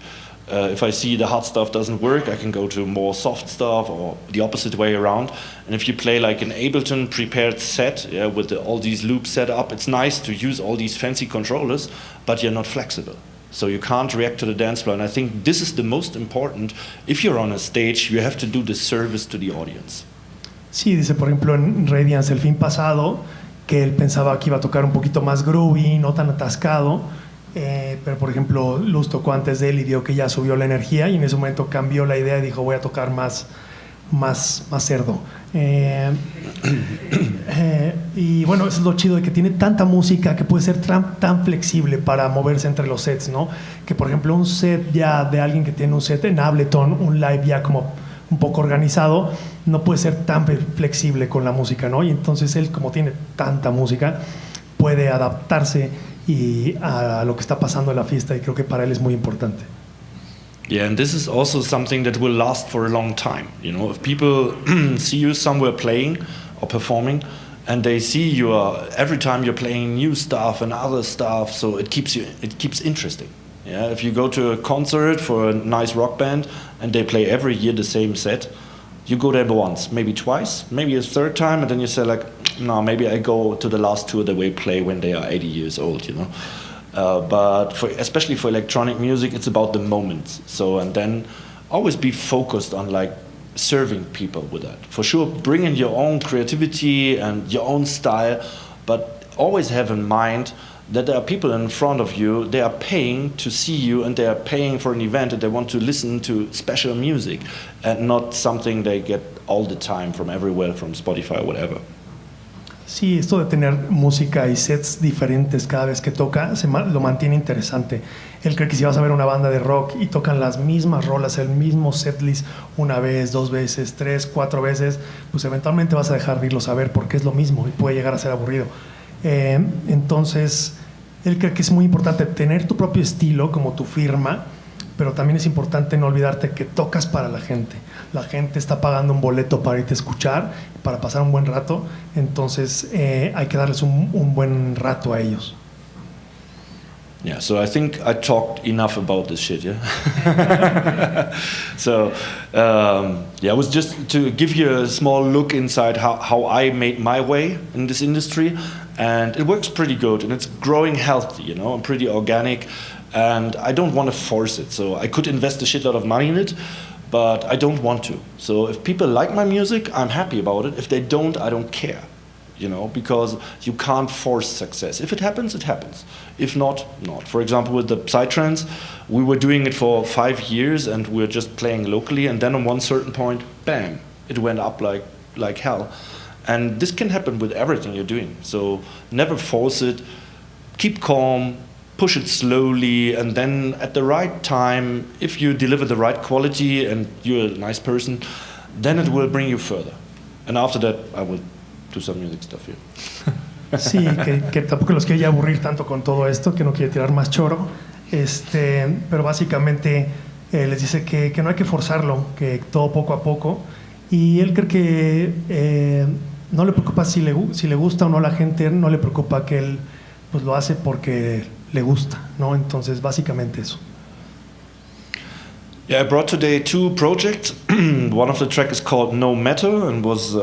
If I see the hard stuff doesn't work, I can go to more soft stuff or the opposite way around. And if you play like an Ableton prepared set, yeah, with all these loops set up, it's nice to use all these fancy controllers, but you're not flexible. So you can't react to the dance floor. And I think this is the most important. If you're on a stage, you have to do the service to the audience. Sí, dice por ejemplo en Radiance el fin pasado que él pensaba que iba a tocar un poquito más groovy, no tan atascado, pero por ejemplo Luz tocó antes de él y vio que ya subió la energía y en ese momento cambió la idea y dijo voy a tocar más cerdo. Y bueno, eso es lo chido de que tiene tanta música que puede ser tan flexible para moverse entre los sets, ¿no? Que por ejemplo un set ya de alguien que tiene un set en Ableton, un live ya como un poco organizado, no puede ser tan flexible con la música, ¿no? Y entonces él, como tiene tanta música, puede adaptarse a lo que está pasando en la fiesta, y creo que para él es muy importante. Yeah, and this is also something that will last for a long time. You know, if people see you somewhere playing or performing, and they see you every time you're playing new stuff and other stuff, so it keeps interesting. Yeah, if you go to a concert for a nice rock band and they play every year the same set, you go there once, maybe twice, maybe a third time, and then you say like, no, maybe I go to the last tour that we play when they are 80 years old, you know. But especially for electronic music, it's about the moments. So, and then always be focused on like serving people with that. For sure, bring in your own creativity and your own style, but always have in mind that there are people in front of you, they are paying to see you and they are paying for an event and they want to listen to special music and not something they get all the time from everywhere, from Spotify or whatever. Sí, esto de tener música y sets diferentes cada vez que toca lo mantiene interesante. Él cree que si vas a ver una banda de rock y tocan las mismas rolas, el mismo setlist una vez, 2 veces, 3, 4 veces, pues eventualmente vas a dejar de irlos a ver porque es lo mismo y puede llegar a ser aburrido. Entonces, él cree que es muy importante tener tu propio estilo como tu firma, pero también es importante no olvidarte que tocas para la gente. La gente está pagando un boleto para irte a escuchar, para pasar un buen rato, entonces hay que darles un buen rato a ellos. Yeah, so I think I talked enough about this shit, yeah? So, yeah, it was just to give you a small look inside how I made my way in this industry, and it works pretty good, and it's growing healthy, you know, and pretty organic, And I don't want to force it. So I could invest a shitload of money in it, but I don't want to. So if people like my music, I'm happy about it. If they don't, I don't care. You know, because you can't force success. If it happens, it happens. If not, not. For example, with the Psytrance, we were doing it for 5 years and we were just playing locally, and then on one certain point, bam, it went up like hell. And this can happen with everything you're doing. So never force it, keep calm, push it slowly, and then at the right time, if you deliver the right quality and you're a nice person, then it will bring you further. And after that, I will do some music stuff here. Sí, que tampoco los quiero ya aburrir tanto con todo esto, que no quiere tirar más choro, pero básicamente les dice que no hay que forzarlo, que todo poco a poco, y él cree que no le preocupa si le gusta o no a la gente, no le preocupa que él pues lo hace porque le gusta, ¿no? Entonces básicamente eso. Yeah, I brought today 2 projects. One of the track is called No Matter and was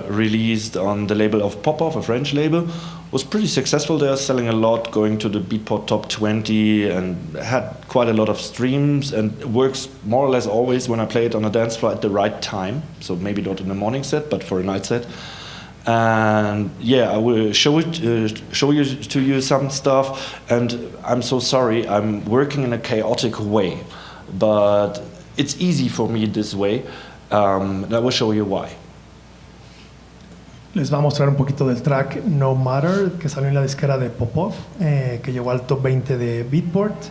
released on the label of Popov, a French label. Was pretty successful there, selling a lot, going to the Beatport Top 20 and had quite a lot of streams, and works more or less always when I play it on a dance floor at the right time. So maybe not in a morning set, but for a night set. And yeah, I will show you some stuff, and I'm so sorry, I'm working in a chaotic way. But it's easy for me this way, and I will show you why. Les va a mostrar un poquito del track No Matter, que salió en la disquera de Popov, que llegó al top 20 de Beatport,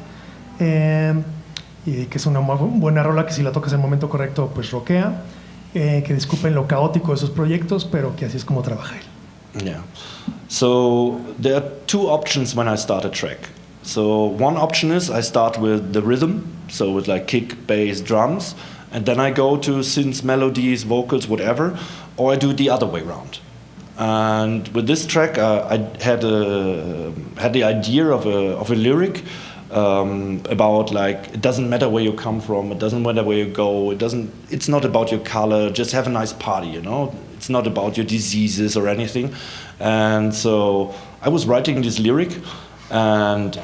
y que es una buena rola que si la tocas en el momento correcto, pues rockea, que disculpen lo caótico de sus proyectos, pero que así es como trabaja él. Yeah. So there are 2 options when I start a track. So one option is I start with the rhythm, so with like kick, bass, drums, and then I go to synths, melodies, vocals, whatever, or I do the other way around. And with this track, I had the idea of a lyric about like it doesn't matter where you come from, it doesn't matter where you go, it's not about your color, just have a nice party, you know. It's not about your diseases or anything. And so I was writing this lyric and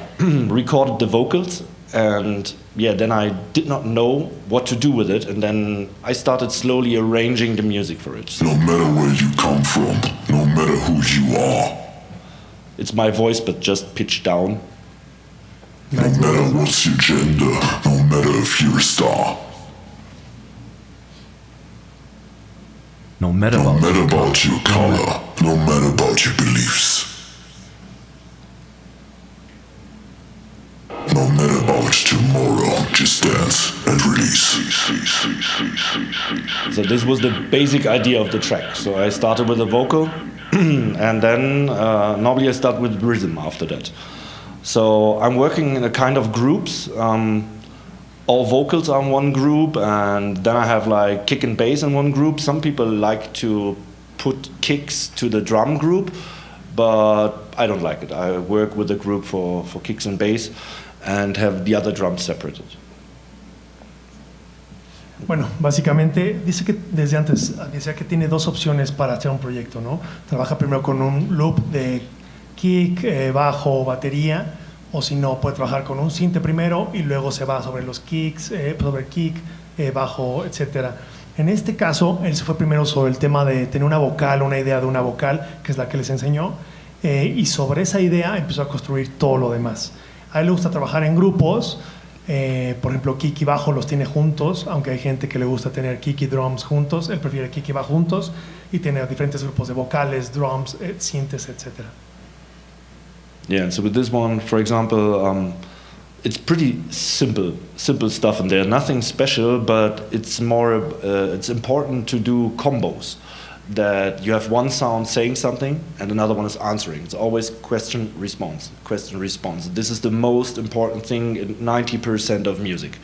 recorded the vocals, and yeah, then I did not know what to do with it, and then I started slowly arranging the music for it. No matter where you come from, no matter who you are. It's my voice, but just pitched down. No matter what's your gender, no matter if you're a star. No matter about your color, no matter about your beliefs. No matter about tomorrow, just dance and release. So this was the basic idea of the track. So I started with a vocal, and then normally I start with rhythm after that. So I'm working in a kind of groups. All vocals are in one group, and then I have like kick and bass in one group. Some people like to put kicks to the drum group, but I don't like it. I work with a group for kicks and bass and have the other drums separated. Bueno, básicamente dice que desde antes decía que tiene 2 opciones para hacer un proyecto, ¿no? Trabaja primero con un loop de kick, bajo, batería, o si no, puede trabajar con un synth primero y luego se va sobre los kicks, sobre kick, bajo, etcétera. En este caso, él se fue primero sobre el tema de tener una vocal, una idea de una vocal, que es la que les enseñó, y sobre esa idea empezó a construir todo lo demás. A él le gusta trabajar en grupos, por ejemplo, kick y bajo los tiene juntos, aunque hay gente que le gusta tener kick y drums juntos, él prefiere kick y bajo juntos, y tiene diferentes grupos de vocales, drums, synths, etc. Yeah, and so with this one, for example, it's pretty simple stuff in there. Nothing special, but it's more. It's important to do combos. That you have one sound saying something and another one is answering. It's always question response. This is the most important thing in 90% of music.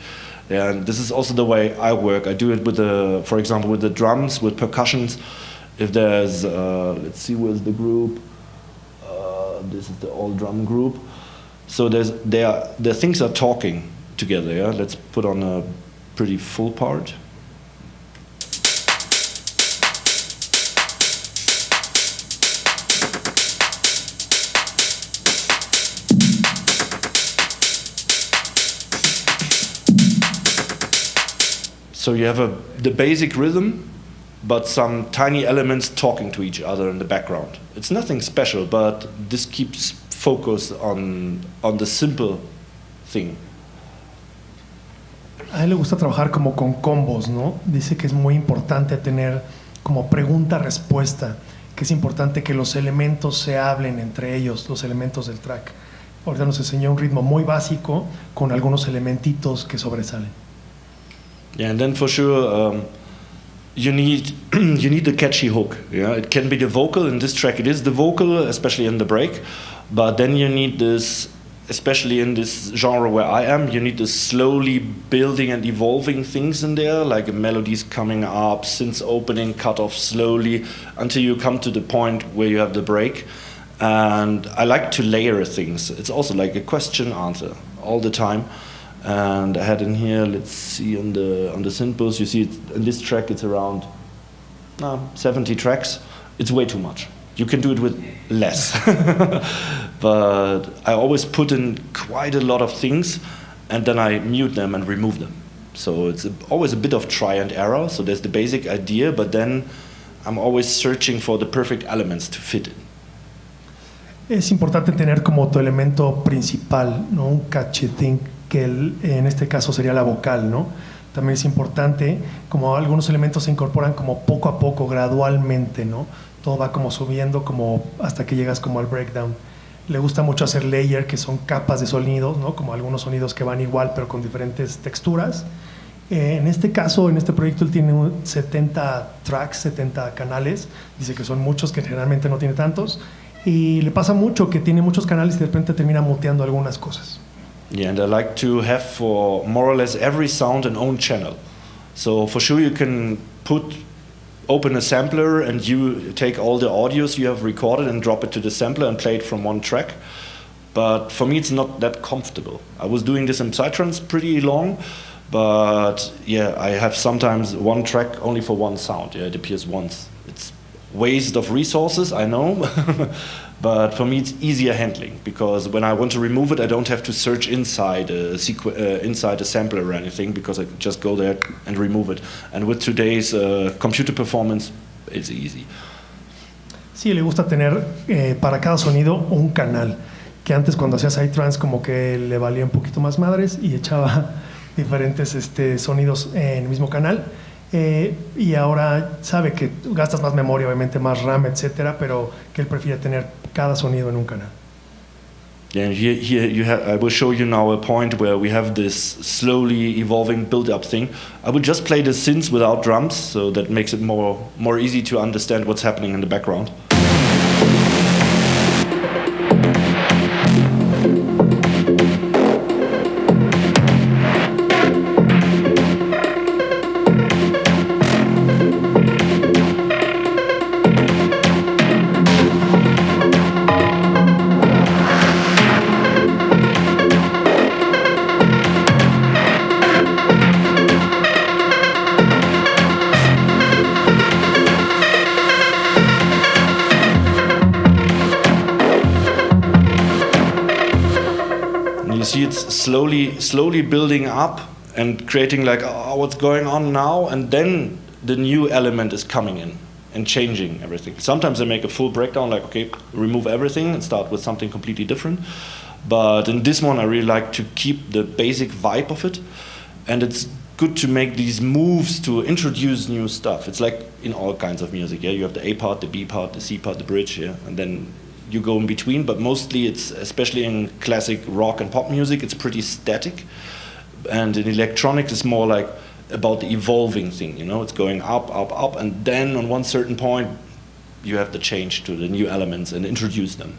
And this is also the way I work. I do it with for example, with the drums, with percussions. If there's, let's see, where's the group? This is the all drum group. So the things are talking together. Yeah, let's put on a pretty full part. So you have the basic rhythm, but some tiny elements talking to each other in the background. It's nothing special, but this keeps focus on the simple thing. A él le gusta trabajar como con combos, ¿no? Dice que es muy importante tener como pregunta-respuesta, que es importante que los elementos se hablen entre ellos, los elementos del track. Ahorita nos enseñó un ritmo muy básico con algunos elementitos que sobresalen. Yeah, and then for sure you need a catchy hook. Yeah, it can be the vocal. In this track, it is the vocal, especially in the break. But then you need this, especially in this genre where I am, you need this slowly building and evolving things in there, like melodies coming up, synths opening, cut off slowly until you come to the point where you have the break. And I like to layer things. It's also like a question answer all the time. And I had in here, let's see on the synth bus, you see it, in this track it's around 70 tracks. It's way too much. You can do it with less. But I always put in quite a lot of things and then I mute them and remove them. So it's always a bit of try and error. So there's the basic idea, but then I'm always searching for the perfect elements to fit it. Es importante tener como tu elemento principal, ¿no? Un cachetín, que en este caso sería la vocal, ¿no? También es importante, como algunos elementos se incorporan como poco a poco, gradualmente, ¿no? Todo va como subiendo como hasta que llegas como al breakdown. Le gusta mucho hacer layer, que son capas de sonidos, ¿no? Como algunos sonidos que van igual pero con diferentes texturas. En este caso, en este proyecto, él tiene 70 tracks, 70 canales. Dice que son muchos, que generalmente no tiene tantos. Y le pasa mucho que tiene muchos canales y de repente termina muteando algunas cosas. Yeah, and I like to have for more or less every sound an own channel. So for sure you can open a sampler and you take all the audios you have recorded and drop it to the sampler and play it from one track. But for me it's not that comfortable. I was doing this in Psytrance pretty long, but yeah, I have sometimes one track only for one sound. Yeah, it appears once. It's waste of resources, I know. But for me, it's easier handling because when I want to remove it, I don't have to search inside a sampler or anything because I just go there and remove it. And with today's computer performance, it's easy. Sí, le gusta tener para cada sonido un canal. Que antes cuando hacía Psytrance como que le valía un poquito más madres y echaba diferentes sonidos en el mismo canal. Y ahora sabe que gastas más memoria, obviamente más RAM, etcétera, pero que él prefiere tener cada sonido en un canal. Yeah, and here I will show you now a point where we have this slowly evolving build-up thing. I will just play the synths without drums, so that makes it more easy to understand what's happening in the background. See, it's slowly building up and creating like, oh, what's going on now? And then the new element is coming in and changing everything. Sometimes I make a full breakdown, like, okay, remove everything and start with something completely different. But in this one, I really like to keep the basic vibe of it. And it's good to make these moves to introduce new stuff. It's like in all kinds of music, yeah? You have the A part, the B part, the C part, the bridge, yeah? And then you go in between, but mostly it's, especially in classic rock and pop music, it's pretty static. And in electronic, it's more like about the evolving thing, you know? It's going up, up, up, and then on one certain point, you have to change to the new elements and introduce them.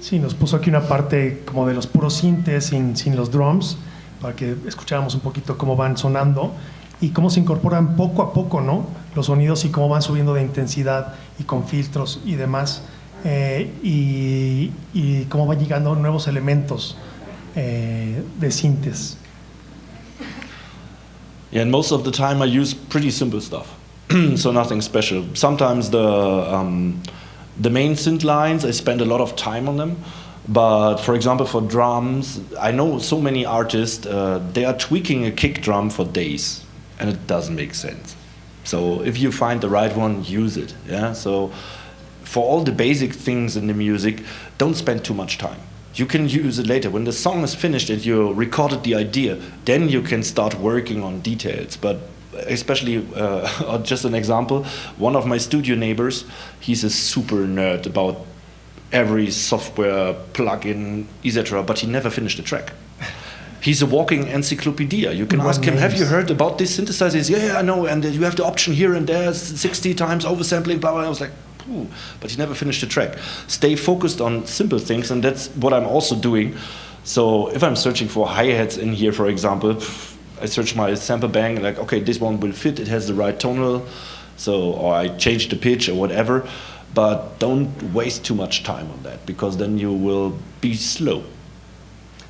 Sí, nos puso aquí una parte como de los puros sintes, sin los drums, para que escucháramos un poquito cómo van sonando y cómo se incorporan poco a poco, ¿no? Los sonidos y cómo van subiendo de intensidad y con filtros y demás. Y cómo van llegando nuevos elementos de sintes. Yeah, and most of the time I use pretty simple stuff, so nothing special. Sometimes the main synth lines, I spend a lot of time on them. But for example, for drums, I know so many artists, they are tweaking a kick drum for days. and it doesn't make sense. So if you find the right one, use it. Yeah. So for all the basic things in the music, don't spend too much time. You can use it later when the song is finished and you recorded the idea. Then you can start working on details. But especially, just an example, one of my studio neighbors, he's a super nerd about every software plugin, etc. But he never finished a track. He's a walking encyclopedia. You can ask him, have you heard about this synthesizer? He says, yeah, I know, and you have the option here and there, 60 times oversampling, blah, blah. I was like, ooh, but he never finished the track. Stay focused on simple things, and that's what I'm also doing. So if I'm searching for hi-hats in here, for example, I search my sample bank, like, okay, this one will fit, it has the right tonal, so, or I change the pitch or whatever, but don't waste too much time on that, because then you will be slow.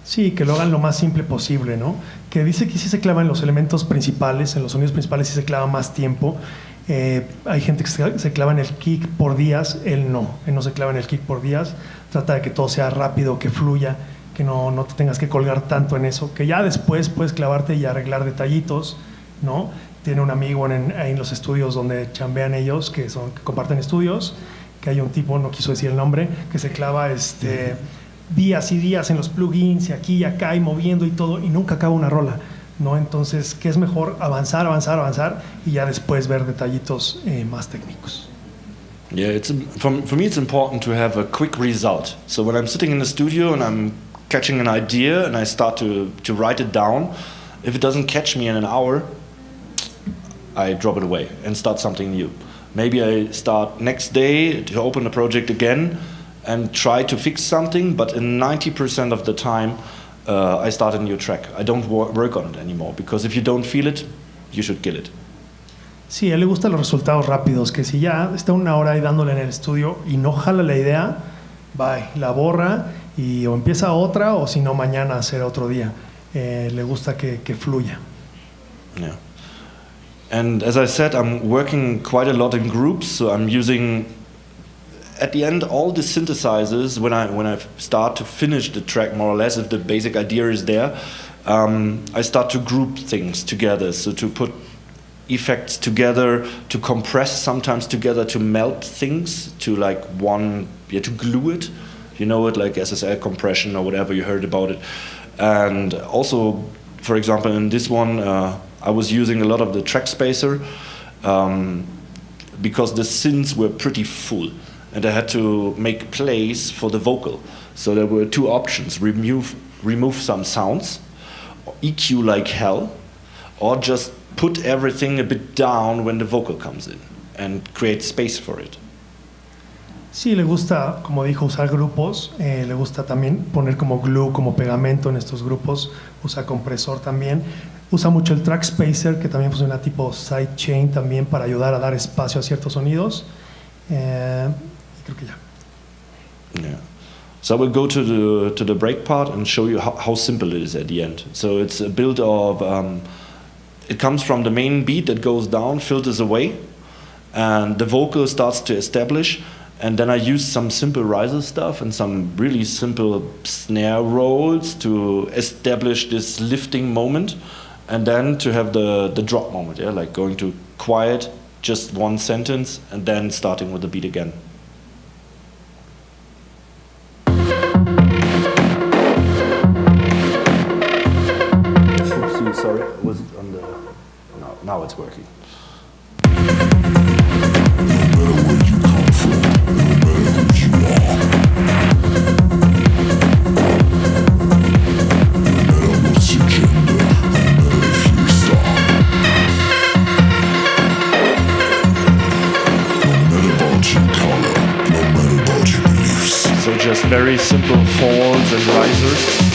Sí, que lo hagan lo más simple posible, ¿no? Que dice que sí se clava en los elementos principales, en los sonidos principales sí se clava más tiempo. Hay gente que se clava en el kick por días, él no se clava en el kick por días, trata de que todo sea rápido, que fluya, que no te tengas que colgar tanto en eso, que ya después puedes clavarte y arreglar detallitos, ¿no? Tiene un amigo ahí en los estudios donde chambean ellos, que comparten estudios, que hay un tipo, no quiso decir el nombre, que se clava días y días en los plugins y aquí y acá y moviendo y todo y nunca acaba una rola, ¿no? Entonces, que es mejor avanzar y ya después ver detallitos más técnicos. Yeah, for me it's important to have a quick result. So when I'm sitting in the studio and I'm catching an idea and I start to write it down, if it doesn't catch me in an hour, I drop it away and start something new. Maybe I start next day to open the project again and try to fix something, but in 90% of the time I start a new track. I don't work on it anymore, because if you don't feel it, you should kill it. Sí, a él le gustan los resultados rápidos, que si ya está una hora ahí dándole en el estudio y no jala la idea, bye, la borra y o empieza otra o si no mañana hacer otro día. Le gusta que fluya. Yeah. And as I said, I'm working quite a lot in groups, so I'm using at the end all the synthesizers when I start to finish the track more or less, if the basic idea is there, I start to group things together, so to put effects together, to compress sometimes together, to melt things to like to glue it, you know it, like SSL compression or whatever, you heard about it. And also, for example, in this one I was using a lot of the track spacer because the synths were pretty full and I had to make place for the vocal. So there were two options: remove some sounds, EQ like hell, or just put everything a bit down when the vocal comes in and create space for it. Sí, le gusta, como dijo, usar grupos, le gusta también poner como glue, como pegamento en estos grupos, usa compresor también, usa mucho el track spacer, que también funciona tipo sidechain también para ayudar a dar espacio a ciertos sonidos. Creo que ya. Yeah. So I will go to the break part and show you how simple it is at the end. So it's a build of, it comes from the main beat that goes down, filters away, and the vocal starts to establish, and then I use some simple riser stuff and some really simple snare rolls to establish this lifting moment, and then to have the drop moment, yeah, like going to quiet, just one sentence, and then starting with the beat again. Sorry, it was on the... No, now it's working. So just very simple falls and risers.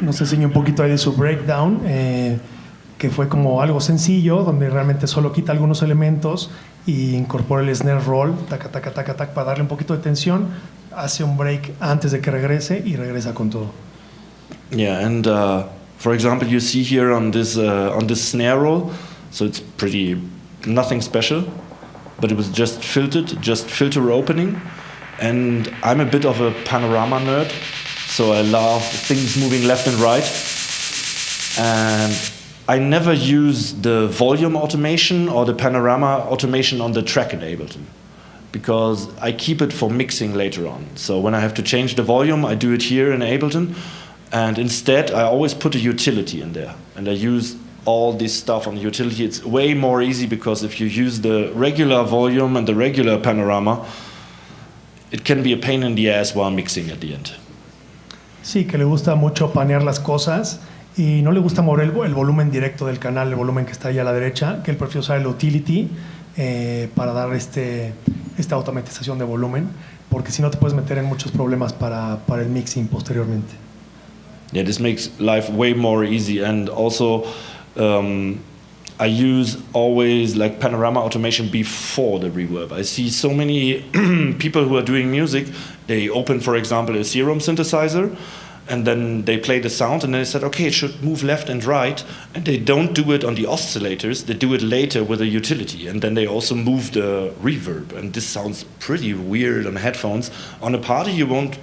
Nos enseñó un poquito ahí de su breakdown, que fue como algo sencillo, donde realmente solo quita algunos elementos y incorpora el snare roll, taca, taca, taca, taca, para darle un poquito de tensión, hace un break antes de que regrese y regresa con todo. Yeah, and for example, you see here on this snare roll, so it's pretty nothing special, but it was just filter opening. And I'm a bit of a panorama nerd, so I love things moving left and right. And I never use the volume automation or the panorama automation on the track in Ableton, because I keep it for mixing later on. So when I have to change the volume, I do it here in Ableton, and instead I always put a utility in there, and I use all this stuff on the utility. It's way more easy, because if you use the regular volume and the regular panorama, it can be a pain in the ass while mixing at the end. Sí, que le gusta mucho panear las cosas y no le gusta mover el volumen directo del canal, el volumen que está ahí a la derecha, que él prefiere usar el utility para dar esta automatización de volumen, porque si no te puedes meter en muchos problemas para el mixing posteriormente. Yeah, this makes life way more easy, and also I use always like panorama automation before the reverb. I see so many people who are doing music, they open, for example, a Serum synthesizer, and then they play the sound, and then they said, okay, it should move left and right, and they don't do it on the oscillators, they do it later with a utility, and then they also move the reverb, and this sounds pretty weird on headphones. On a party, you won't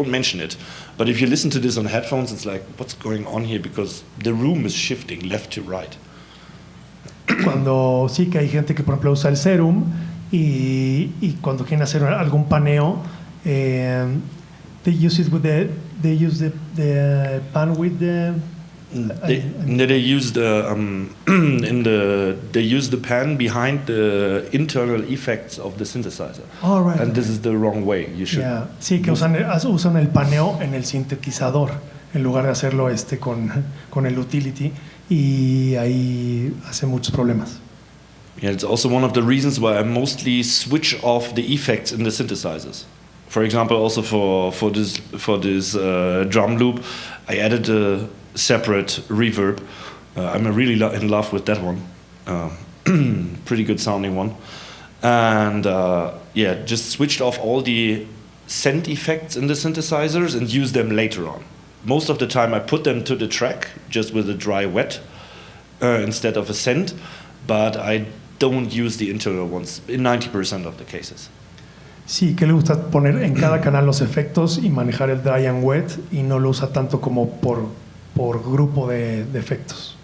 mention it, but if you listen to this on headphones, it's like, what's going on here, because the room is shifting left to right. Cuando sí que hay gente que por ejemplo usa el Serum y cuando quieren hacer algún paneo, they use it with the pan with the they use the pan behind the internal effects of the synthesizer. Oh, right. And this is the wrong way. You should. Yeah. Sí, que usan el paneo en el sintetizador en lugar de hacerlo con el utility, y ahí hace muchos problemas. Yeah, it's also one of the reasons why I mostly switch off the effects in the synthesizers. For example, also for this drum loop, I added a separate reverb. I'm really in love with that one. Pretty good sounding one. And yeah, just switched off all the send effects in the synthesizers and use them later on. Most of the time I put them to the track just with a dry wet instead of a send, but I don't use the internal ones in 90% of the cases. Sí, que le gusta poner en cada canal los efectos y manejar el dry and wet, y no lo usa tanto como por grupo de efectos.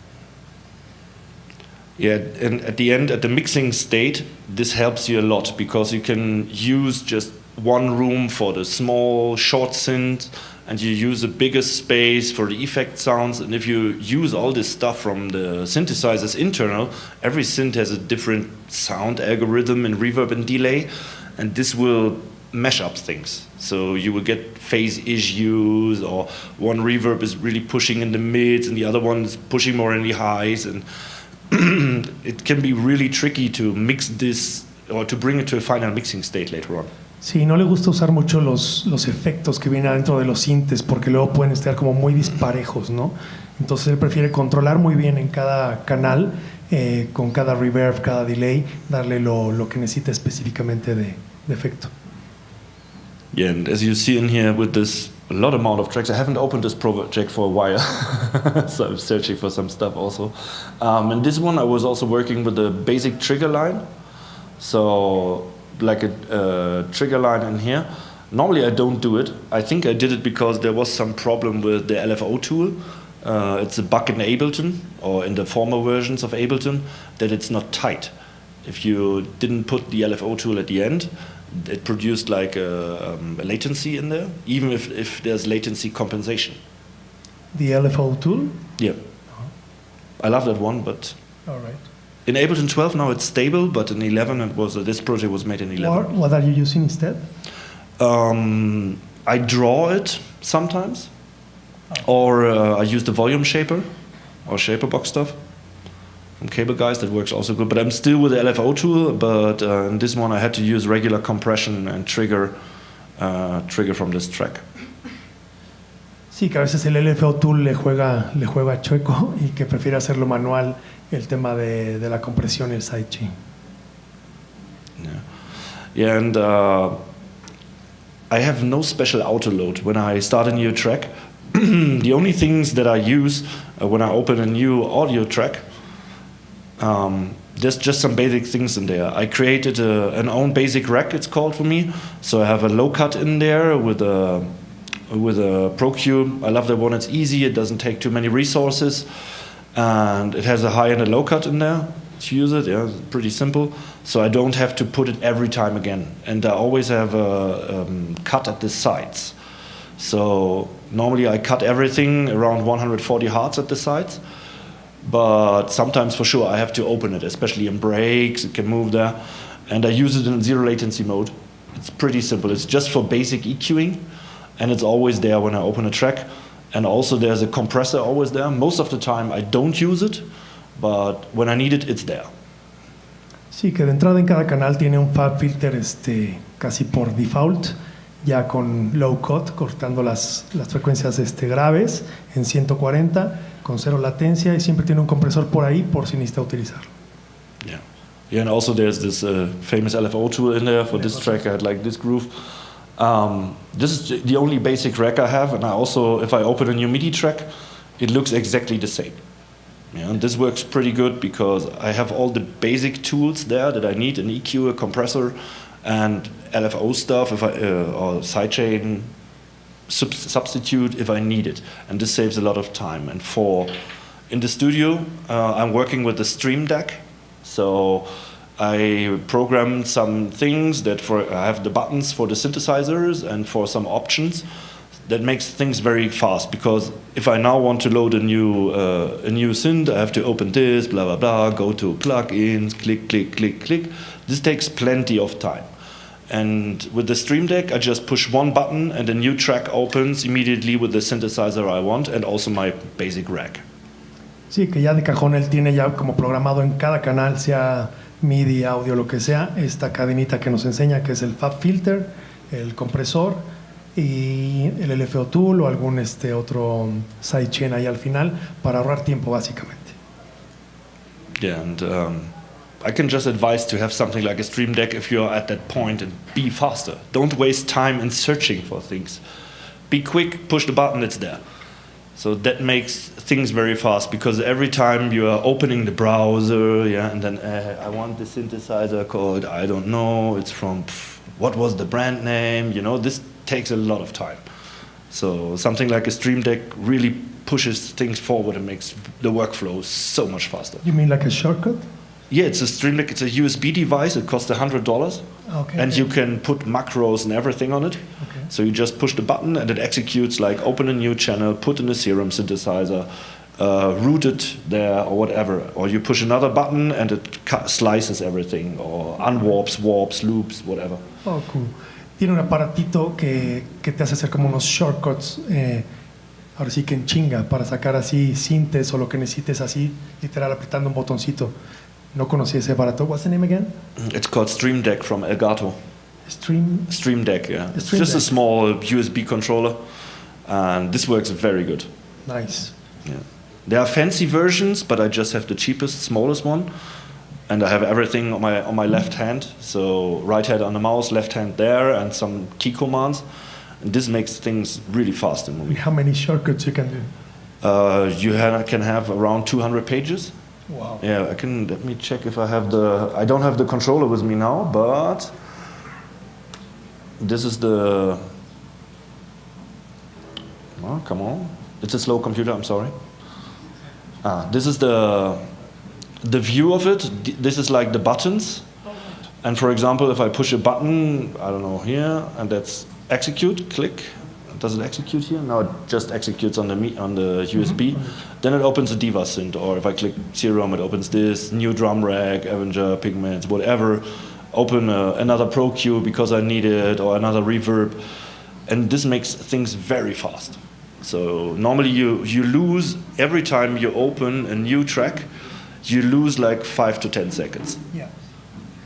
Yeah, and at the end, at the mixing state, this helps you a lot, because you can use just one room for the small short synth, and you use a bigger space for the effect sounds. And if you use all this stuff from the synthesizer's internal, every synth has a different sound algorithm and reverb and delay, and this will mash up things. So you will get phase issues, or one reverb is really pushing in the mids and the other one is pushing more in the highs, and it can be really tricky to mix this or to bring it to a final mixing state later on. Sí, no le gusta usar mucho los efectos que vienen adentro de los sintes, porque luego pueden estar como muy disparejos, ¿no? Entonces él prefiere controlar muy bien en cada canal, con cada reverb, cada delay, darle lo que necesita específicamente de efecto. Yeah, and as you see in here with this a lot amount of tracks, I haven't opened this project for a while, so I'm searching for some stuff also. And this one I was also working with the basic trigger line, so like a trigger line in here. Normally I don't do it. I think I did it because there was some problem with the LFO tool. It's a bug in Ableton, or in the former versions of Ableton, that it's not tight. If you didn't put the LFO tool at the end, it produced like a latency in there, even if there's latency compensation. The LFO tool? Yeah. I love that one, but All right. in Ableton 12 now it's stable, but in 11 it was this project was made in 11. What are you using instead? I draw it sometimes, or I use the volume shaper or shaper box stuff from Cable Guys. That works also good, but I'm still with the LFO tool, but in this one I had to use regular compression and trigger from this track. Sí, que a veces el LFO tool le juega chueco, y que prefiere hacerlo manual, el tema de la compresión y el sidechain. Yeah, and I have no special auto load when I start a new track. The only things that I use when I open a new audio track, there's just some basic things in there. I created an own basic rack, it's called for me. So I have a low cut in there with a ProCube. I love that one. It's easy. It doesn't take too many resources, and it has a high and a low cut in there to use it. Yeah, it's pretty simple. So I don't have to put it every time again. And I always have a cut at the sides. So normally I cut everything around 140 hertz at the sides. But sometimes for sure I have to open it, especially in breaks, it can move there. And I use it in zero latency mode. It's pretty simple. It's just for basic EQing, and it's always there when I open a track. And also there's a compressor always there. Most of the time I don't use it, but when I need it, it's there. Sí, que de entrada en cada canal tiene un fab filter casi por default, ya con low cut, cortando las frecuencias graves en 140, con cero latencia, y siempre tiene un compresor por ahí por si necesita utilizarlo. Yeah. Yeah, and also there's this famous LFO tool in there for this track. I had like this groove. This is the only basic rack I have, and I also, if I open a new MIDI track, it looks exactly the same. Yeah, and this works pretty good because I have all the basic tools there that I need: an EQ, a compressor, and LFO stuff, if or sidechain substitute if I need it. And this saves a lot of time. And in the studio, I'm working with the Stream Deck. So I programmed some things that I have the buttons for the synthesizers and for some options. That makes things very fast, because if I now want to load a new synth, I have to open this, blah, blah, blah, go to plugins, click, click, click, click. This takes plenty of time. And with the Stream Deck, I just push one button and a new track opens immediately with the synthesizer I want, and also my basic rack. Sí, que ya de cajón él tiene ya como programado en cada canal, sea MIDI, audio, lo que sea, esta cadenita que nos enseña, que es el fab filter, el compresor y el LFO tool o algún otro sidechain ahí al final para ahorrar tiempo básicamente. Yeah, and I can just advise to have something like a Stream Deck if you're at that point, and be faster. Don't waste time in searching for things. Be quick, push the button, it's there. So that makes things very fast, because every time you are opening the browser, yeah, and then I want the synthesizer code, I don't know, it's from, what was the brand name, this takes a lot of time. So something like a Stream Deck really pushes things forward and makes the workflow so much faster. You mean like a shortcut? Yeah, it's a Stream Deck. It's a USB device. It costs $100, and you can put macros and everything on it. Okay. So you just push the button, and it executes like open a new channel, put in a Serum synthesizer, route it there or whatever. Or you push another button, and it slices everything, or unwarps, warps, loops, whatever. Oh, cool. Tiene un aparatito que te hace hacer como unos shortcuts, ahora sí que en chinga, para sacar así sintes o lo que necesites así, literal apretando un botoncito. No conocí ese aparato. What's the name again? It's called Stream Deck from Elgato. Stream Deck, yeah. It's Stream just Deck. a small USB controller, and this works very good. Nice. Yeah. There are fancy versions, but I just have the cheapest, smallest one, and I have everything on my left hand. So right hand on the mouse, left hand there, and some key commands, and this makes things really fast in movie. How many shortcuts you can do? You can have around 200 pages. Wow. Yeah, let me check if I have I don't have the controller with me now, but this is the, oh, come on. It's a slow computer, I'm sorry. This is the view of it. This is like the buttons. And for example, if I push a button, I don't know, here, and that's execute, click. Does it execute here? No, it just executes on the USB. Mm-hmm. Then it opens a Diva synth, or if I click Serum, it opens this new drum rack, Avenger, Pigments, whatever. Open another ProCube because I need it, or another reverb, and this makes things very fast. So normally you lose, every time you open a new track, you lose like 5 to 10 seconds. Yeah.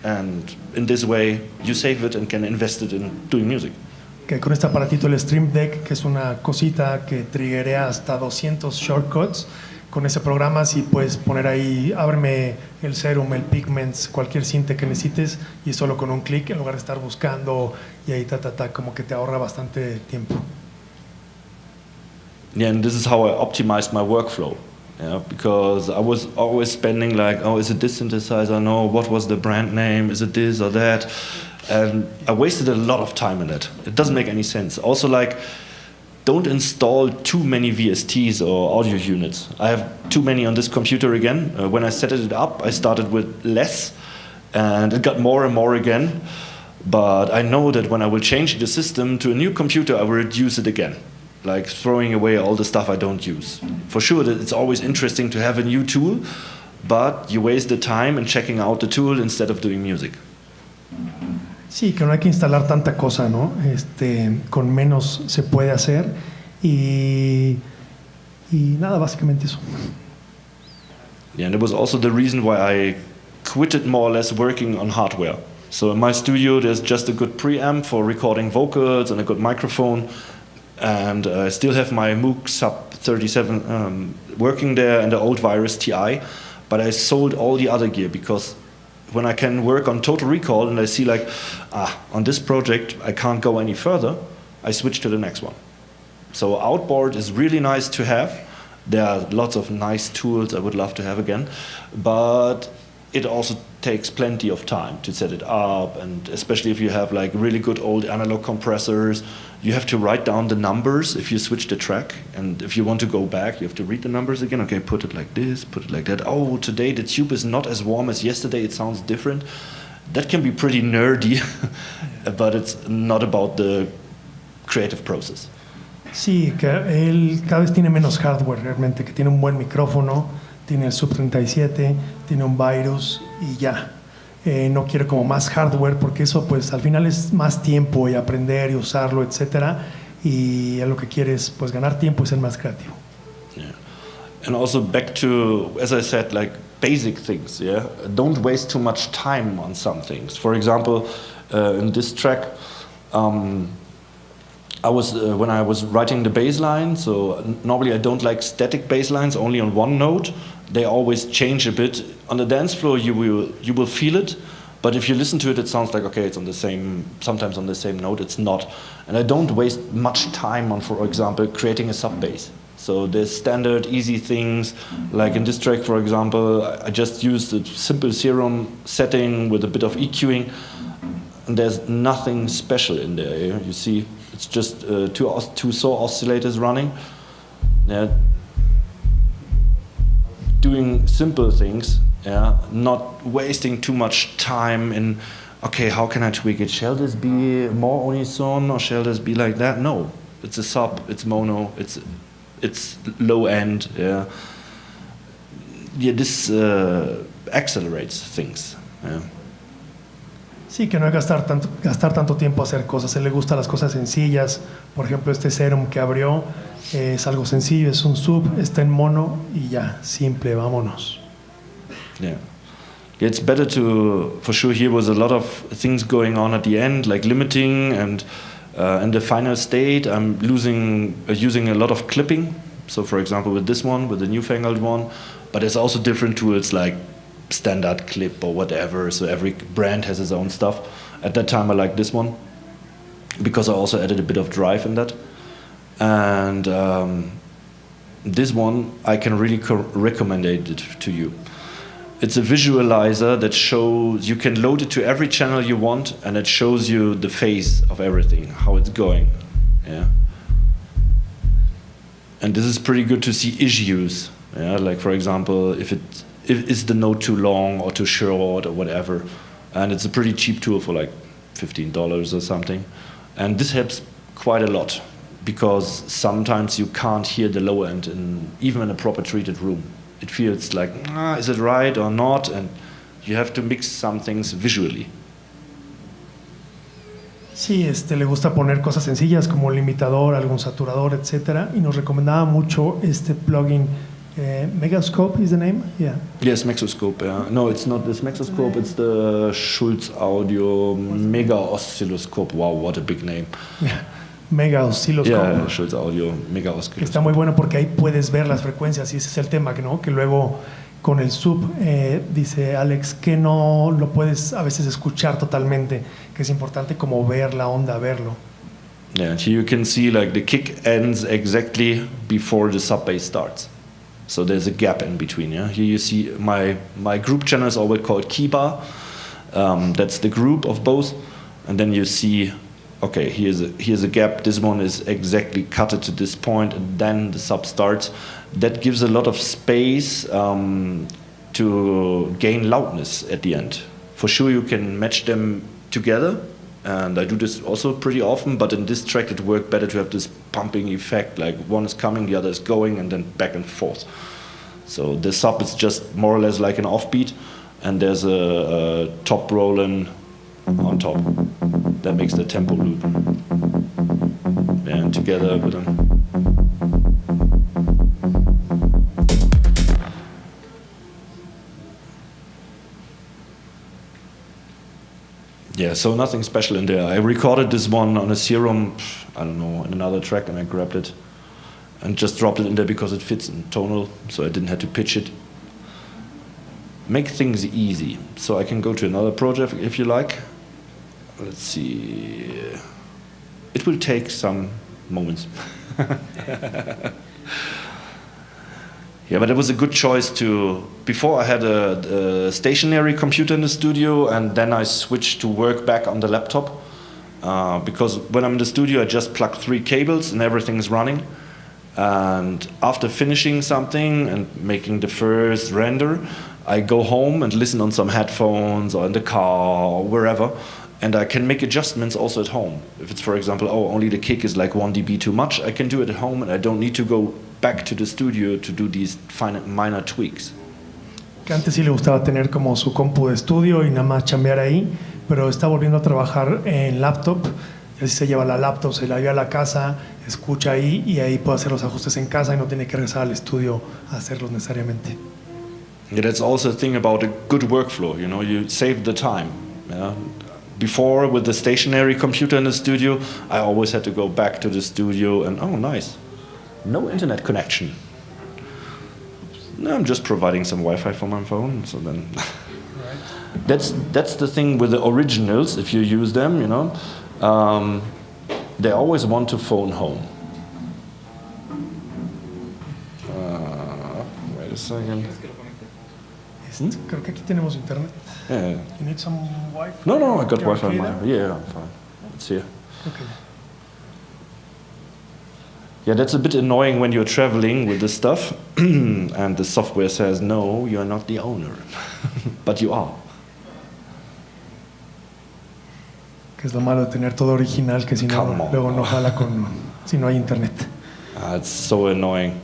And in this way, you save it and can invest it in doing music. Que con este aparatito, el Stream Deck, que es una cosita que triggerea hasta 200 shortcuts, con ese programa sí puedes poner ahí, ábreme el Serum, el Pigments, cualquier cinte que necesites, y solo con un clic, en lugar de estar buscando y ahí como que te ahorra bastante tiempo. Yeah, and this is how I optimized my workflow. Yeah, because I was always spending like, oh, is it this synthesizer? No, what was the brand name? Is it this or that? And I wasted a lot of time in it. It doesn't make any sense. Also, like, don't install too many VSTs or audio units. I have too many on this computer again. When I set it up, I started with less, and it got more and more again. But I know that when I will change the system to a new computer, I will reduce it again. Like throwing away all the stuff I don't use. For sure, that it's always interesting to have a new tool, but you waste the time in checking out the tool instead of doing music. Sí, que no hay que instalar tanta cosa, ¿no? Con menos se puede hacer y nada, básicamente eso. Yeah, and it was also the reason why I quitted more or less working on hardware. So in my studio, there's just a good preamp for recording vocals and a good microphone. And I still have my Moog Sub 37 working there and the old Virus TI, but I sold all the other gear because when I can work on Total Recall and I see like, on this project I can't go any further, I switch to the next one. So Outboard is really nice to have. There are lots of nice tools I would love to have again, but it also takes plenty of time to set it up, and especially if you have like really good old analog compressors, you have to write down the numbers if you switch the track, and if you want to go back, you have to read the numbers again. Okay, put it like this, put it like that. Oh, today the tube is not as warm as yesterday, it sounds different. That can be pretty nerdy, but it's not about the creative process. Sí, que él cada vez tiene menos hardware realmente, que tiene un buen micrófono, tiene el Sub 37, tiene un Virus y ya. No quiere como más hardware porque eso pues al final es más tiempo y aprender y usarlo, etcétera, y él lo que quiere es pues ganar tiempo y ser más creativo. Yeah. And also back to, as I said, like basic things, yeah? Don't waste too much time on some things. For example, in this track, I was when I was writing the bass line, so normally I don't like static bass lines only on one note. They always change a bit. On the dance floor you will feel it, but if you listen to it, it sounds like, okay, it's on the same, sometimes on the same note. It's not. And I don't waste much time on, for example, creating a sub bass. So there's standard easy things, like in this track, for example, I just used a simple serum setting with a bit of EQing, and there's nothing special in there. You see, it's just two saw oscillators running. Yeah. Doing simple things, yeah, not wasting too much time in, okay, how can I tweak it? Shall this be more unison or shall this be like that? No, it's a sub, it's mono, it's low end, yeah. Yeah, this accelerates things, yeah. Sí, que no hay gastar tanto tiempo a hacer cosas. A él le gustan las cosas sencillas. Por ejemplo, este serum que abrió es algo sencillo, es un sub, está en mono y ya, simple, vámonos. Yeah. It's better to, for sure, here was a lot of things going on at the end, like limiting, and in the final state, I'm using a lot of clipping. So, for example, with this one, with the newfangled one, but there's also different tools like standard clip or whatever, so every brand has its own stuff. At that time I liked this one because I also added a bit of drive in that, and this one I can really recommend it to you. It's a visualizer that shows, you can load it to every channel you want, and it shows you the phase of everything, how it's going, yeah. And this is pretty good to see issues, yeah, like for example if is the note too long or too short or whatever, and it's a pretty cheap tool for like $15 or something, and this helps quite a lot because sometimes you can't hear the low end even in a proper treated room. It feels like, is it right or not, and you have to mix some things visually. Sí, le gusta poner cosas sencillas como el limitador, algún saturador, etcétera, y nos recomendaba mucho este plugin. Megascope is the name? Yeah. Yes, Megascope, yeah. No, it's not this Megascope, it's the Schulz Audio Mega Oscilloscope. Wow, what a big name. Yeah. Mega Oscilloscope. Yeah, Schulz Audio Mega Oscilloscope. Está muy bueno porque ahí puedes ver las frecuencias y ese es el tema, ¿no? Que luego con el sub, dice Alex, que no lo puedes a veces escuchar totalmente, que es importante como ver la onda, verlo. Yeah, here you can see like the kick ends exactly before the sub bass starts. So there's a gap in between. Yeah, here you see my group channel is always called keybar. That's the group of both, and then you see, okay, here's a gap. This one is exactly cut it to this point, and then the sub starts. That gives a lot of space to gain loudness at the end. For sure, you can match them together, and I do this also pretty often. But in this track, it worked better to have this pumping effect, like one is coming, the other is going, and then back and forth. So the sub is just more or less like an offbeat, and there's a top rolling on top. That makes the tempo loop. And together with them. Yeah, so nothing special in there. I recorded this one on a serum, I don't know, in another track, and I grabbed it and just dropped it in there because it fits in tonal, so I didn't have to pitch it. Make things easy. So I can go to another project if you like. Let's see. It will take some moments. Yeah, but it was a good choice to. Before I had a stationary computer in the studio, and then I switched to work back on the laptop. Because when I'm in the studio, I just plug 3 cables and everything's running. And after finishing something and making the first render, I go home and listen on some headphones or in the car or wherever. And I can make adjustments also at home. If it's, for example, only the kick is like 1 dB too much, I can do it at home and I don't need to go back to the studio to do these minor tweaks. Que antes sí le gustaba tener como su compu de estudio y nada más chambear ahí, pero está volviendo a trabajar en laptop. Y así se lleva la laptop, se la lleva a la casa, escucha ahí y ahí puede hacer los ajustes en casa y no tiene que regresar al estudio a hacerlos necesariamente. Yeah, that's also a thing about a good workflow. You know, you save the time. Yeah? Before, with the stationary computer in the studio, I always had to go back to the studio and, oh, nice, no internet connection. No, I'm just providing some Wi-Fi for my phone, so then... That's the thing with the originals, if you use them, you know. They always want to phone home. Wait a second. Creo que aquí tenemos internet. Yeah. You need some Wi-Fi? No, I got You're Wi-Fi. okay there? Yeah, I'm fine. It's here. Okay. Yeah, that's a bit annoying when you're traveling with this stuff and the software says, no, you're not the owner. But you are. Que es lo malo de tener todo original, que si no, Come on. luego no jala si no hay internet. It's so annoying.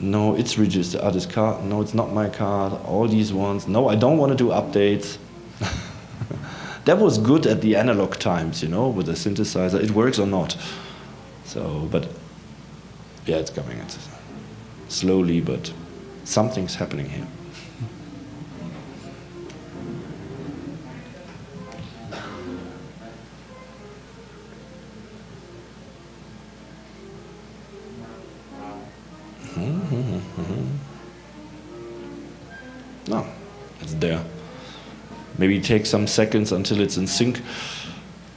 No, it's registered. This card. No, it's not my card. All these ones. No, I don't want to do updates. That was good at the analog times, you know, with the synthesizer. It works or not. So, but yeah, it's coming. It's slowly, but something's happening here. No, it's there. Maybe take some seconds until it's in sync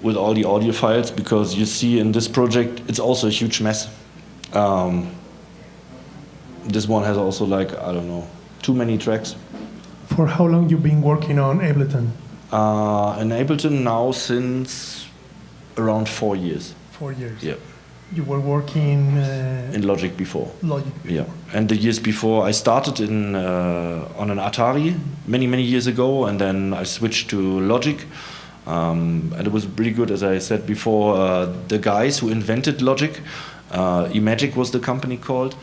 with all the audio files, because you see in this project it's also a huge mess. This one has also, like, I don't know, too many tracks. For how long you been working on Ableton? In Ableton now since around 4 years. 4 years. Yeah. You were working In Logic before. Logic. Yeah, and the years before I started on an Atari many years ago, and then I switched to Logic, and it was pretty good. As I said before, the guys who invented Logic, Imagic was the company called,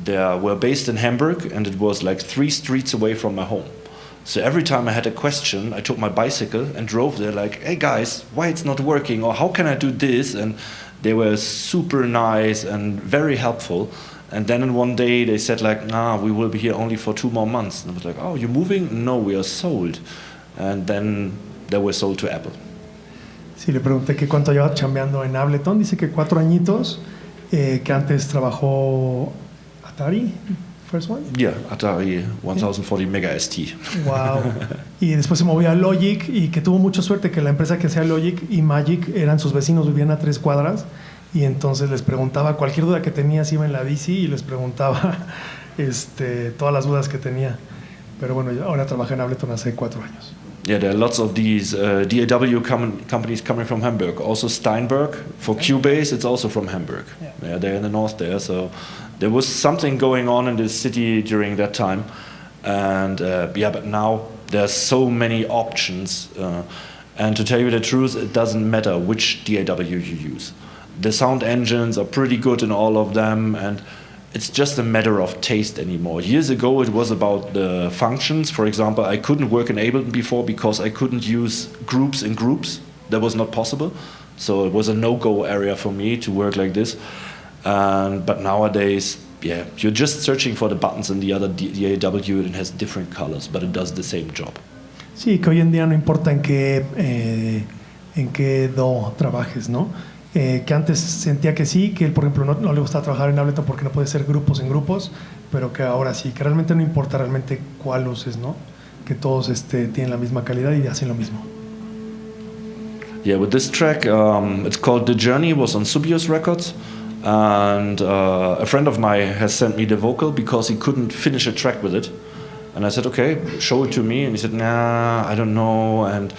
they were based in Hamburg, and it was like 3 streets away from my home. So every time I had a question, I took my bicycle and drove there like, hey guys, why it's not working, or how can I do this? And they were super nice and very helpful. And then one day they said like, nah, we will be here only for 2 more months. And I was like, oh, you're moving? No, we are sold. And then they were sold to Apple. Sí, le pregunté que cuánto lleva chambeando en Ableton. Dice que 4 añitos, que antes trabajó Atari, first one. Yeah, Atari 1040 Mega ST. Wow. Y después se movió a Logic, y que tuvo mucha suerte que la empresa que hacía Logic y Magic eran sus vecinos, vivían a 3 cuadras, y entonces les preguntaba cualquier duda que tenía, si iba en la bici y les preguntaba todas las dudas que tenía. Pero bueno, ahora trabajé en Ableton hace 4 años. Yeah, there are lots of these DAW companies coming from Hamburg. Also Steinberg for Cubase, it's also from Hamburg. Yeah, they're in the north there. So there was something going on in this city during that time, and but now there's so many options. And to tell you the truth, it doesn't matter which DAW you use. The sound engines are pretty good in all of them, and it's just a matter of taste anymore. Years ago, it was about the functions. For example, I couldn't work in Ableton before because I couldn't use groups in groups. That was not possible. So it was a no-go area for me to work like this. But nowadays, you're just searching for the buttons in the other DAW, and it has different colors, but it does the same job. Sí, que hoy en día no importa en qué DAW trabajes, ¿no? Que antes sentía que sí, que él, por ejemplo, no le gustaba trabajar en Ableton porque no puede ser grupos en grupos, pero que ahora sí, que realmente no importa realmente cuál uses, ¿no? Que todos tienen la misma calidad y hacen lo mismo. Yeah, with this track, it's called The Journey, was on Subios Records, and a friend of mine has sent me the vocal because he couldn't finish a track with it. And I said, okay, show it to me, and he said, nah, I don't know, and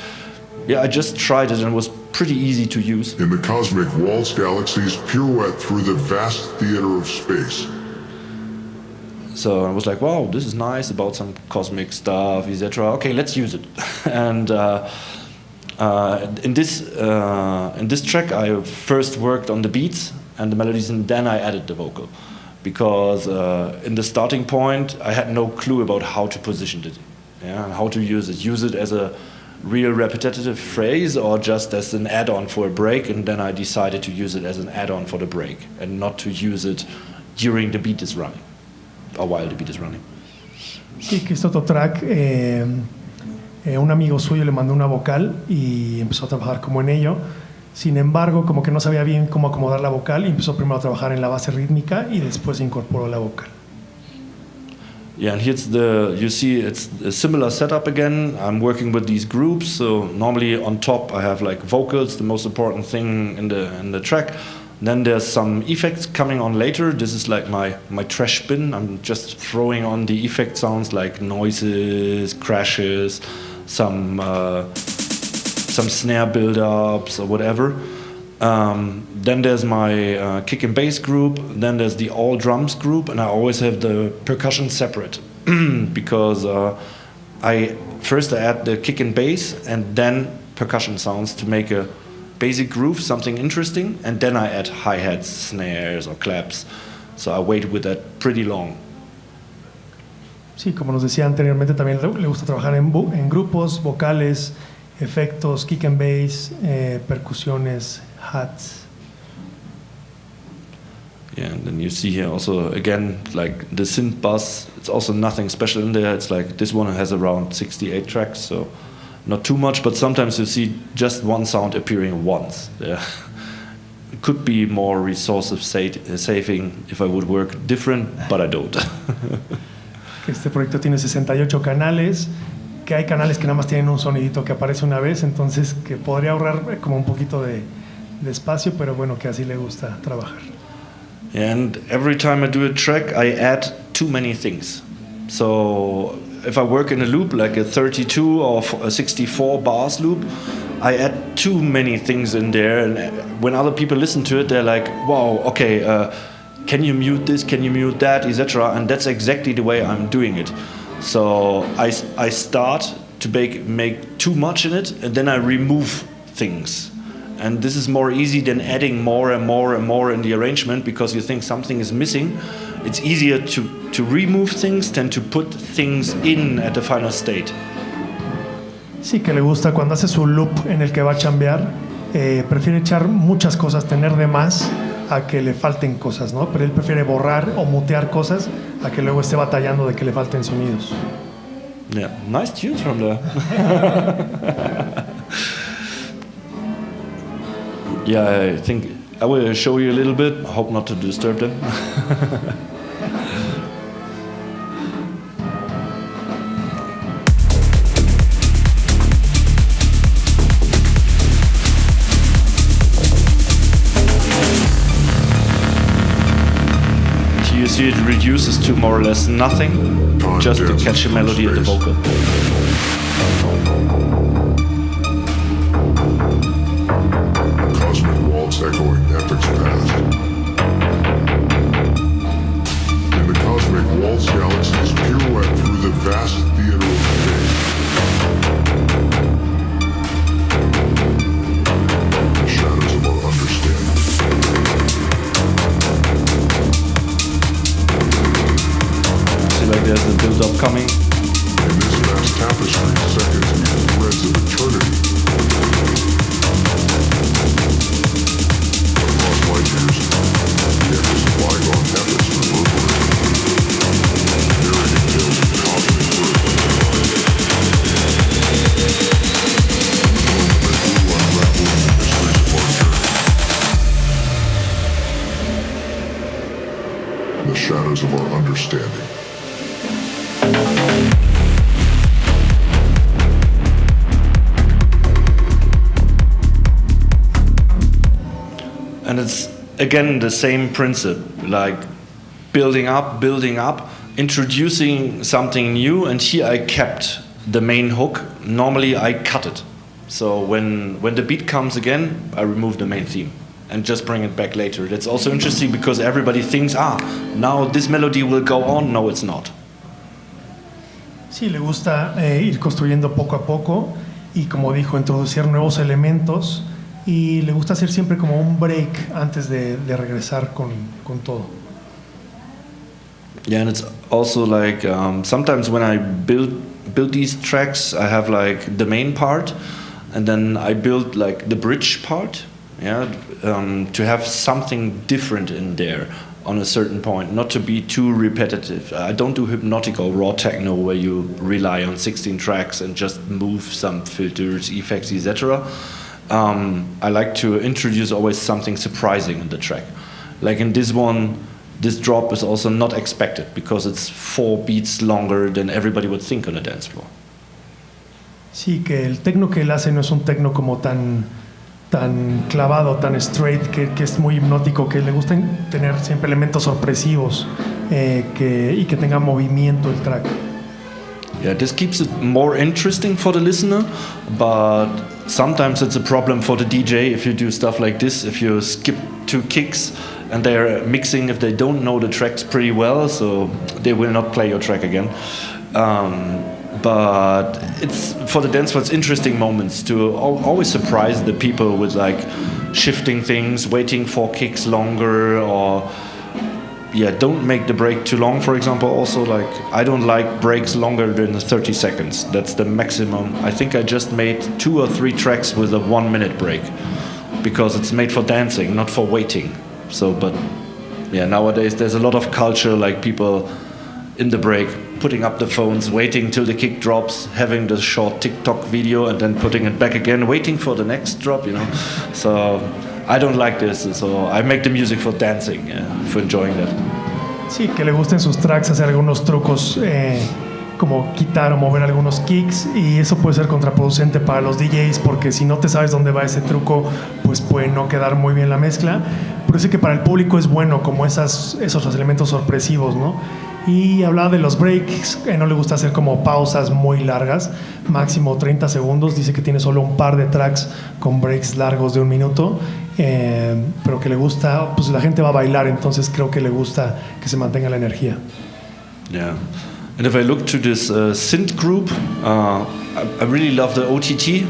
I just tried it, and it was pretty easy to use. In the cosmic waltz galaxies pirouette through the vast theater of space. So I was like, wow, this is nice about some cosmic stuff, etc. Okay, let's use it. And in this track, I first worked on the beats and the melodies, and then I added the vocal, because in the starting point, I had no clue about how to position it, and how to use it. Use it as a real repetitive phrase or just as an add-on for a break, and then I decided to use it as an add-on for the break and not to use it during the beat is running or while the beat is running. Sí, que este otro track, un amigo suyo le mandó una vocal y empezó a trabajar como en ello. Sin embargo, como que no sabía bien cómo acomodar la vocal y empezó primero a trabajar en la base rítmica y después incorporó la vocal. Yeah, and here's you see it's a similar setup again. I'm working with these groups, so normally on top I have like vocals, the most important thing in the track. Then there's some effects coming on later. This is like my trash bin. I'm just throwing on the effect sounds like noises, crashes, some snare build-ups or whatever. Then there's my kick and bass group, then there's the all drums group, and I always have the percussion separate because I add the kick and bass and then percussion sounds to make a basic groove, something interesting, and then I add hi-hats, snares or claps. So I wait with that pretty long. Sí, como nos decía anteriormente, también le gusta trabajar en grupos, vocales, efectos, kick and bass, percusiones, hats. Yeah, and then you see here also again like the synth bass. It's also nothing special in there. It's like this one has around 68 tracks, so not too much. But sometimes you see just one sound appearing once. Yeah, it could be more resource saving if I would work different, but I don't. Este proyecto tiene 68 canales. Que hay canales que nada más tienen un sonidito que aparece una vez, entonces que podría ahorrar como un poquito de espacio, pero bueno, que así le gusta trabajar. And every time I do a track, I add too many things. So if I work in a loop, like a 32 or a 64 bars loop, I add too many things in there. And when other people listen to it, they're like, wow, okay, can you mute this, can you mute that, etc. And that's exactly the way I'm doing it. So I start to make too much in it, and then I remove things. And this is more easy than adding more and more and more in the arrangement, because you think something is missing. It's easier to remove things than to put things in at the final state. Sí, que le gusta cuando hace su loop en el que va a chambear, prefiere echar muchas cosas, tener de más, a que le falten cosas, ¿no? Pero él prefiere borrar o mutear cosas a que luego esté batallando de que le falten sonidos. Yeah, nice tunes from there. Yeah, I think I will show you a little bit. I hope not to disturb them. you see it reduces to more or less nothing, just to catch a melody at the vocal. Cosmic waltz echoing epics past. In the cosmic waltz galaxies pirouette through the vast theater of space. The shadows of our understanding. See, like there's the build-up coming. In this vast tapestry, seconds meet threads of eternity. Across light years, the echoes of bygone epics reverberate. Narrating tales of cosmic birth and decline. Unraveling the mysteries of our journey. The shadows of our understanding. And it's again the same principle, like building up, introducing something new, and here I kept the main hook. Normally I cut it. So when the beat comes again, I remove the main theme and just bring it back later. That's also interesting because everybody thinks, now this melody will go on. No, it's not. Sí, le gusta ir construyendo poco a poco y, como dijo, introducir nuevos elementos, y le gusta hacer siempre como un break antes de regresar con todo. Yeah, and it's also like sometimes when I build these tracks, I have like the main part, and then I build like the bridge part, to have something different in there on a certain point, not to be too repetitive. I don't do hypnotic or raw techno where you rely on 16 tracks and just move some filters, effects, etc. I like to introduce always something surprising in the track. Like in this one, this drop is also not expected because it's 4 beats longer than everybody would think on a dance floor. Sí, que el techno que él hace no es un techno como tan clavado, tan straight, que es muy hipnótico, que le gusta tener siempre elementos sorpresivos y que tenga movimiento el track. Yeah, this keeps it more interesting for the listener, but sometimes it's a problem for the DJ if you do stuff like this, if you skip 2 kicks and they're mixing, if they don't know the tracks pretty well, so they will not play your track again. But it's for the dance floor, it's interesting moments to always surprise the people with like shifting things, waiting for kicks longer, or don't make the break too long, for example. Also, like, I don't like breaks longer than 30 seconds. That's the maximum. I think I just made 2 or 3 tracks with a 1-minute break because it's made for dancing, not for waiting. So, but yeah, nowadays there's a lot of culture, like people in the break putting up the phones, waiting till the kick drops, having the short TikTok video and then putting it back again, waiting for the next drop, So I don't like this, so I make the music for dancing, for enjoying that. Sí, que le gusten sus tracks, hacer algunos trucos como quitar o mover algunos kicks, y eso puede ser contraproducente para los DJs porque si no te sabes dónde va ese truco, pues puede no quedar muy bien la mezcla. Pero sí que para el público es bueno como esos elementos sorpresivos, ¿no? Y hablaba de los breaks, no le gusta hacer como pausas muy largas, máximo 30 segundos. Dice que tiene solo un par de tracks con breaks largos de 1 minuto, pero que le gusta, pues la gente va a bailar, entonces creo que le gusta que se mantenga la energía. Yeah, and if I look to this synth group, I really love the OTT,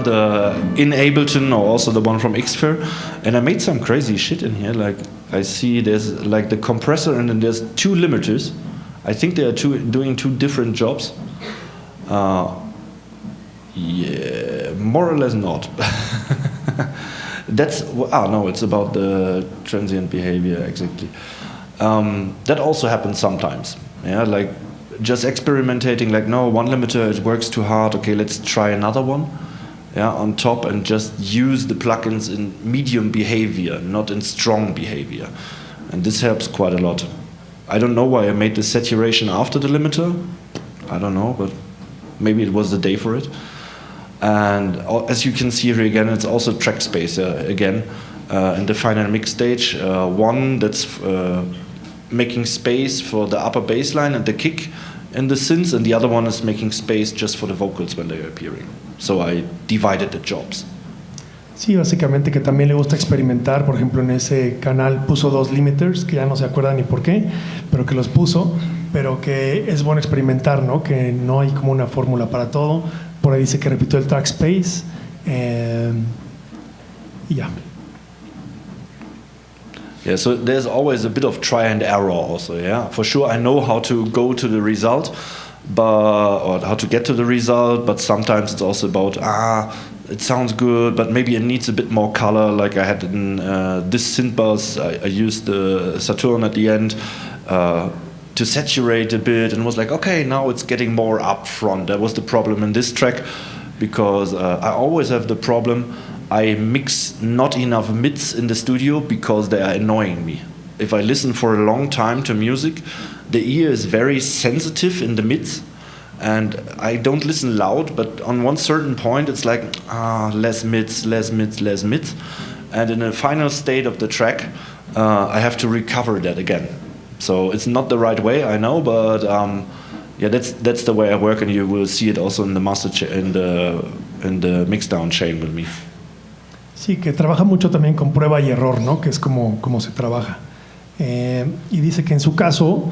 the in Ableton, or also the one from Xfer, and I made some crazy shit in here. Like I see there's like the compressor and then there's 2 limiters. I think they are doing 2 different jobs. Yeah, more or less not. That's no, it's about the transient behavior exactly. That also happens sometimes. Yeah, like just experimenting. Like, no, 1 limiter, it works too hard. Okay, let's try another one. Yeah, on top, and just use the plugins in medium behavior, not in strong behavior, and this helps quite a lot. I don't know why I made the saturation after the limiter. I don't know, but maybe it was the day for it. And as you can see here again, it's also track space again in the final mix stage. One that's making space for the upper bass line and the kick in the synths, and the other one is making space just for the vocals when they're appearing. So I divided the jobs. Sí, básicamente que también le gusta experimentar. Por ejemplo, en ese canal puso 2 limiters, que ya no se acuerda ni por qué, pero que los puso, pero que es bueno experimentar, ¿no? Que no hay como una fórmula para todo. Por ahí dice que repitió el track space, y ya. Yeah, so there's always a bit of try and error also, yeah. For sure I know how to go to the result, or how to get to the result, but sometimes it's also about, it sounds good, but maybe it needs a bit more color. Like I had in this synth bus, I used the Saturn at the end to saturate a bit, and was like, okay, now it's getting more up front. That was the problem in this track, because I always have the problem, I mix not enough mids in the studio because they are annoying me. If I listen for a long time to music, the ear is very sensitive in the mids, and I don't listen loud, but on one certain point it's like, less mids, less mids, less mids. And in the final state of the track, I have to recover that again. So it's not the right way, I know, but yeah, that's the way I work, and you will see it also in the in the mixdown chain with me. Sí, que trabaja mucho también con prueba y error, ¿no? Que es como se trabaja. Y dice que en su caso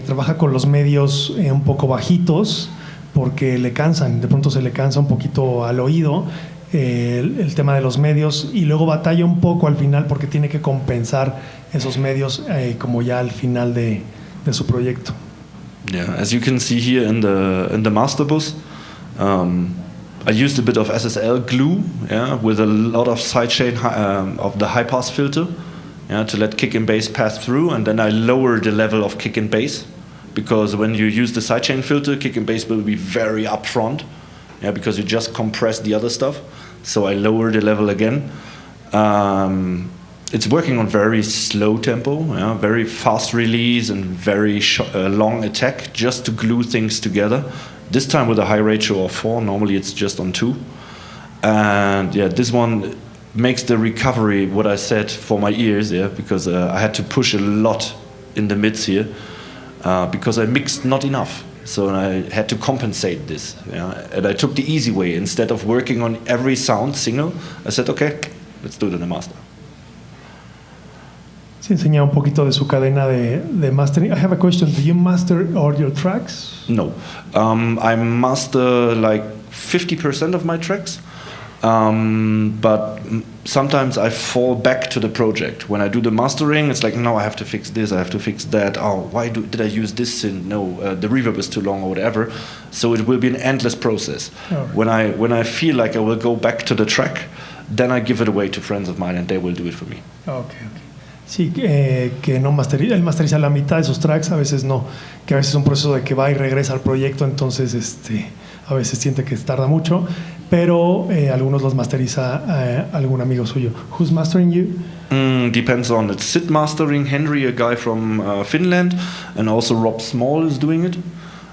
trabaja con los medios un poco bajitos porque le cansan, de pronto se le cansa un poquito al oído el tema de los medios, y luego batalla un poco al final porque tiene que compensar esos medios como ya al final de su proyecto. Yeah, as you can see here in the master bus, I used a bit of SSL glue, yeah, with a lot of sidechain of the high pass filter, yeah, to let kick and bass pass through, and then I lower the level of kick and bass, because when you use the sidechain filter, kick and bass will be very upfront, yeah, because you just compress the other stuff. So I lower the level again. It's working on very slow tempo, yeah, very fast release and very long attack, just to glue things together. This time with a high ratio of 4, normally it's just on 2. And yeah, this one makes the recovery, what I said, for my ears, yeah, because I had to push a lot in the mids here, because I mixed not enough. So I had to compensate this, yeah. And I took the easy way. Instead of working on every sound single, I said, okay, let's do it in the master. Sí, enseña un poquito de su cadena de mastering. I have a question. Do you master all your tracks? No. I master like 50% of my tracks, but sometimes I fall back to the project. When I do the mastering, it's like, no, I have to fix this, I have to fix that. Oh, why did I use this synth? No, the reverb is too long or whatever. So it will be an endless process. Right. When I feel like I will go back to the track, then I give it away to friends of mine and they will do it for me. Okay. Sí, que no él masteriza la mitad de sus tracks, a veces no, que a veces es un proceso de que va y regresa al proyecto, entonces a veces siente que tarda mucho, pero algunos los masteriza algún amigo suyo. Who's mastering you? Depends on it. Sid mastering, Henry, a guy from Finland, and also Rob Small is doing it.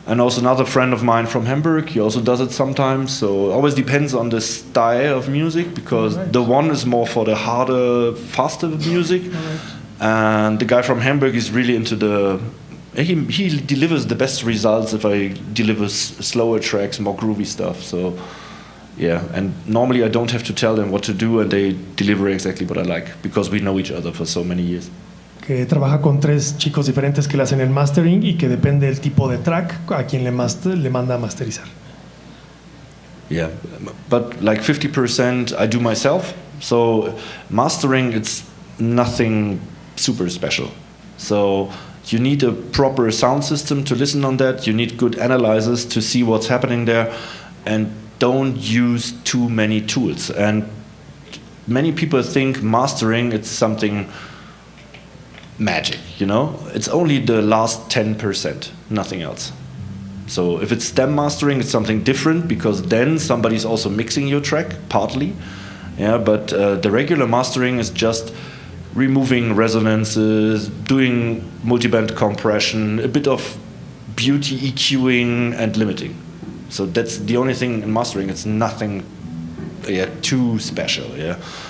And also another friend of mine from Hamburg, he also does it sometimes. So it always depends on the style of music, because the one is more for the harder, faster music. And the guy from Hamburg is really into he delivers the best results if I deliver slower tracks, more groovy stuff. So yeah, and normally I don't have to tell them what to do, and they deliver exactly what I like, because we know each other for so many years. Que trabaja con 3 chicos diferentes que le hacen el mastering, y que depende del tipo de track a quien le manda a masterizar. Yeah, but like 50% I do myself. So mastering, it's nothing super special. So you need a proper sound system to listen on that. You need good analyzers to see what's happening there, and don't use too many tools. And many people think mastering, it's something magic, you know? It's only the last 10%, nothing else. So if it's stem mastering, it's something different, because then somebody's also mixing your track, partly. Yeah, but the regular mastering is just removing resonances, doing multiband compression, a bit of beauty EQing and limiting. So that's the only thing in mastering. It's nothing too special,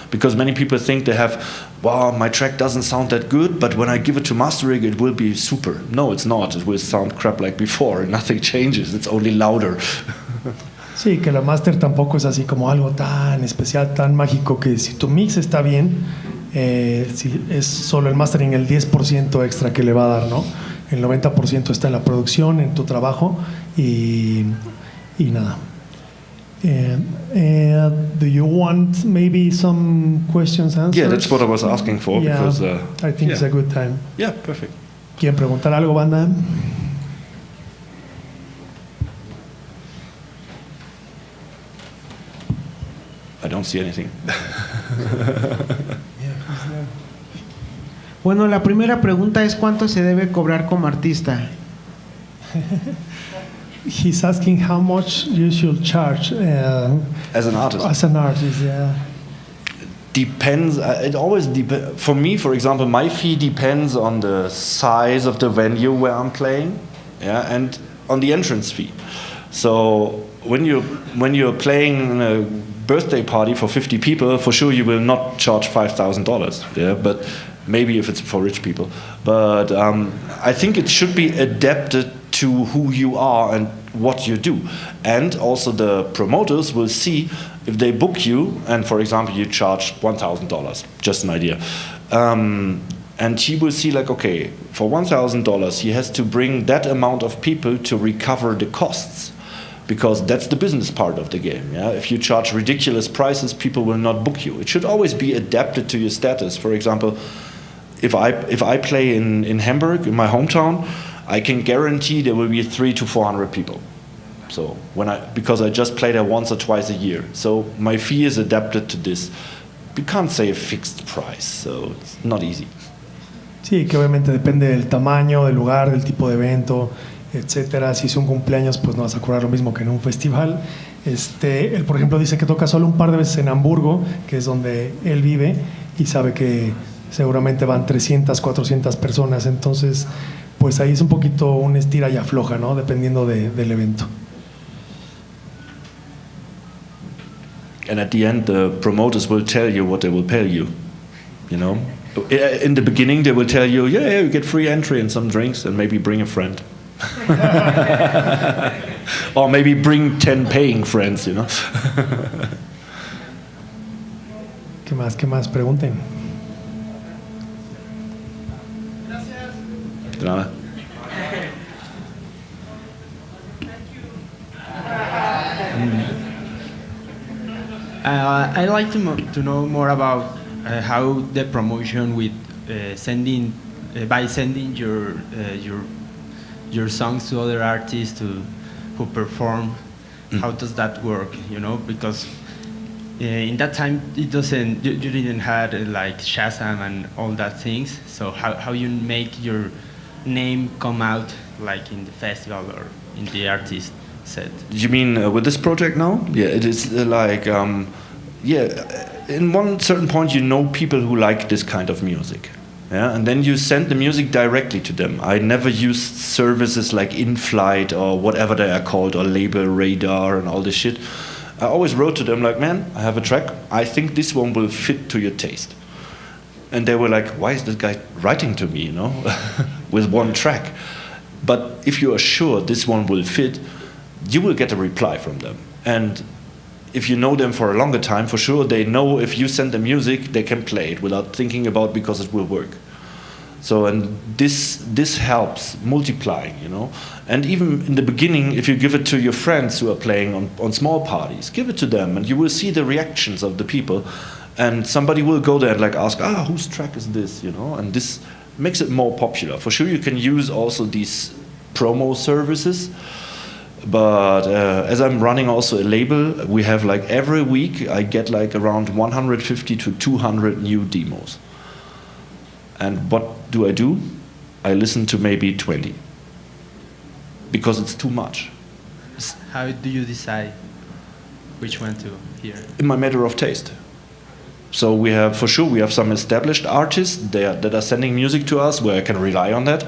because many people think they have, wow, my track doesn't sound that good, but when I give it to mastering, it will be super. No, it's not. It will sound crap like before. Nothing changes. It's only louder. Sí, que la master tampoco es así como algo tan especial, tan mágico, que si tu mix está bien, si es solo el mastering el 10% extra que le va a dar, ¿no? El 90% está en la producción, en tu trabajo y nada. Do you want maybe some questions answered? Yeah, that's what I was asking for. Yeah, because, I think it's a good time. Yeah, perfect. ¿Quieren preguntar algo, banda? I don't see anything. Bueno, la primera pregunta es ¿cuánto se debe cobrar como artista? He's asking how much you should charge As an artist. As an artist, yeah. Depends. It always depends. For me, for example, my fee depends on the size of the venue where I'm playing, and on the entrance fee. So when you're playing in a birthday party for 50 people, for sure you will not charge $5,000. But maybe if it's for rich people. But I think it should be adapted to who you are and what you do. And also the promoters will see if they book you, and for example you charge $1,000, just an idea. And he will see like, okay, for $1,000 he has to bring that amount of people to recover the costs. Because that's the business part of the game. If you charge ridiculous prices, people will not book you. It should always be adapted to your status. For example, if I play in Hamburg, in my hometown, I can guarantee there will be 300 to 400 people. So because I just play there once or twice a year, so my fee is adapted to this. You can't say a fixed price, so it's not easy. Sí, que obviamente depende del tamaño, del lugar, del tipo de evento, etcétera. Si es un cumpleaños, pues no vas a cobrar lo mismo que en un festival. Él, por ejemplo, dice que toca solo un par de veces en Hamburgo, que es donde él vive, y sabe que seguramente van 300, 400 personas. Entonces, pues ahí es un poquito un estira y afloja, ¿no? Dependiendo del evento. And at the end, the promoters will tell you what they will pay you. You know, in the beginning, they will tell you, yeah, you get free entry and some drinks, and maybe bring a friend. Or maybe bring 10 paying friends, you know. ¿Qué más? Pregunten. De nada. I'd like to know more about how the promotion with sending your songs to other artists who perform. How does that work? You know, because in that time you didn't have like Shazam and all that things. So how you make your name come out like in the festival or in the artist set? You mean with this project now? Yeah, it is like in one certain point you know people who like this kind of music. Yeah, and then you send the music directly to them. I never used services like InFlight or whatever they are called, or Label Radar and all this shit. I always wrote to them like, man, I have a track. I think this one will fit to your taste. And they were like, why is this guy writing to me, you know, with one track? But if you are sure this one will fit, you will get a reply from them. And if you know them for a longer time, for sure they know if you send them music, they can play it without thinking about, because it will work. So, and this helps multiplying, you know. And even in the beginning, if you give it to your friends who are playing on small parties, give it to them, and you will see the reactions of the people. And somebody will go there and like ask, whose track is this, you know? And this makes it more popular. For sure, you can use also these promo services. But as I'm running also a label, we have like every week I get like around 150 to 200 new demos. And what do? I listen to maybe 20. Because it's too much. How do you decide which one to hear? In my matter of taste. So we have some established artists that are sending music to us where I can rely on that.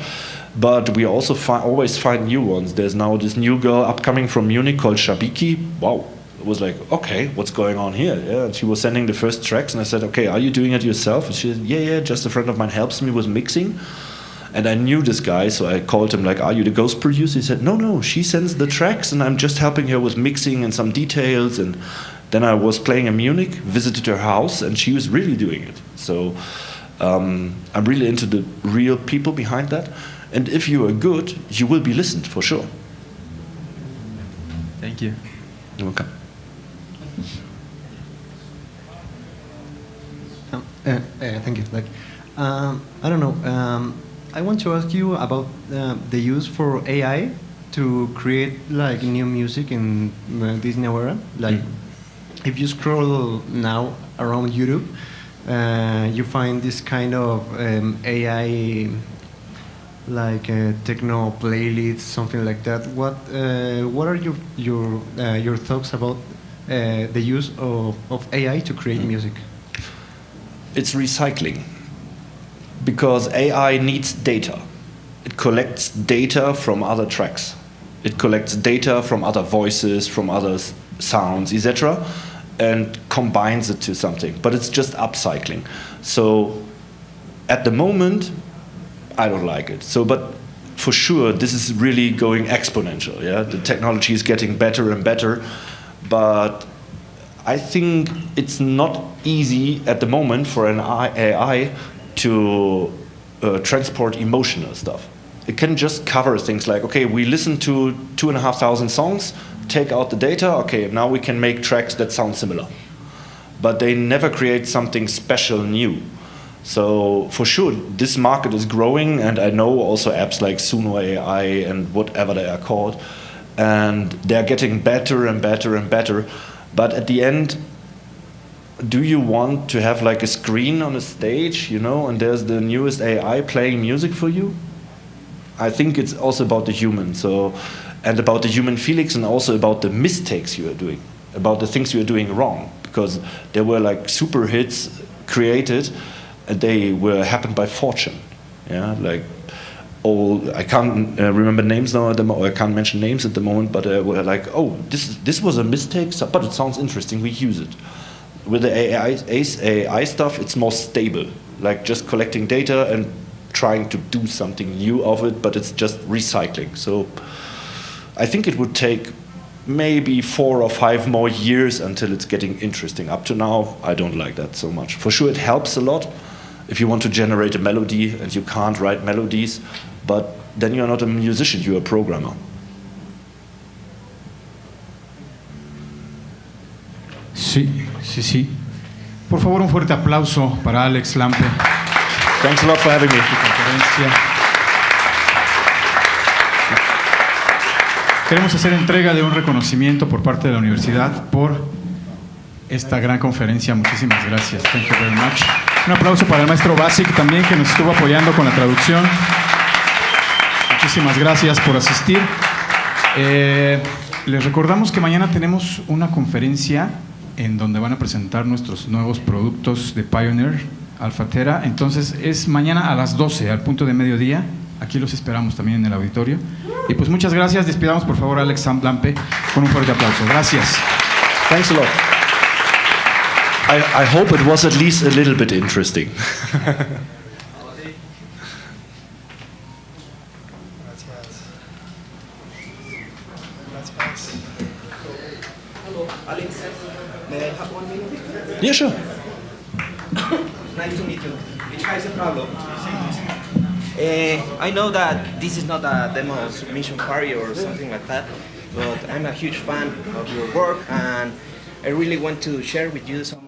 But we also always find new ones. There's now this new girl upcoming from Munich called Shabiki. Wow, was like, okay, what's going on here? Yeah, and she was sending the first tracks, and I said, okay, are you doing it yourself? And she said, yeah, just a friend of mine helps me with mixing. And I knew this guy, so I called him like, are you the ghost producer? He said, no, she sends the tracks, and I'm just helping her with mixing and some details. And then I was playing in Munich, visited her house, and she was really doing it. So I'm really into the real people behind that. And if you are good, you will be listened for sure. Thank you. You're welcome. Thank you. Like, I don't know. I want to ask you about the use for AI to create like new music in this new era. Like, if you scroll now around YouTube, you find this kind of AI, like techno playlist, something like that. What are your thoughts about the use of AI to create music? It's recycling, because AI needs data. It collects data from other tracks. It collects data from other voices, from other sounds, etc., and combines it to something. But it's just upcycling. So at the moment, I don't like it. So, but for sure, this is really going exponential. Yeah, the technology is getting better and better, but I think it's not easy at the moment for an AI to transport emotional stuff. It can just cover things like, okay, we listen to 2,500 songs, take out the data, okay, now we can make tracks that sound similar. But they never create something special new. So for sure, this market is growing, and I know also apps like Suno AI and whatever they are called, and they're getting better and better and better. But at the end, do you want to have like a screen on a stage, you know, and there's the newest AI playing music for you? I think it's also about the human, and about the human feelings, and also about the mistakes you are doing, about the things you are doing wrong, because there were like super hits created, and they were happened by fortune, yeah, like I can't remember names now at the moment, or I can't mention names at the moment, but were like, oh, this was a mistake, but it sounds interesting, we use it. With the AI stuff, it's more stable, like just collecting data and trying to do something new of it, but it's just recycling. So I think it would take maybe 4 or 5 more years until it's getting interesting. Up to now, I don't like that so much. For sure, it helps a lot if you want to generate a melody and you can't write melodies, but then you're not a musician, you're a programmer. Sí. Por favor, un fuerte aplauso para Alex Lampe. Thanks a lot for having me. Queremos hacer entrega de un reconocimiento por parte de la universidad por esta gran conferencia. Muchísimas gracias. Thank you very much. Un aplauso para el maestro Basic también, que nos estuvo apoyando con la traducción. Muchísimas gracias por asistir. Les recordamos que mañana tenemos una conferencia en donde van a presentar nuestros nuevos productos de Pioneer Alfatera. Entonces es mañana a las 12, al punto de mediodía. Aquí los esperamos también en el auditorio. Y pues muchas gracias. Despidamos por favor a Alex Lampe con un fuerte aplauso. Gracias. Thanks a lot. I hope it was at least a little bit interesting. Hello, Alex. May I have 1 minute? Yeah, sure. Nice to meet you. Which has a problem? I know that this is not a demo submission party or something like that, but I'm a huge fan of your work, and I really want to share with you some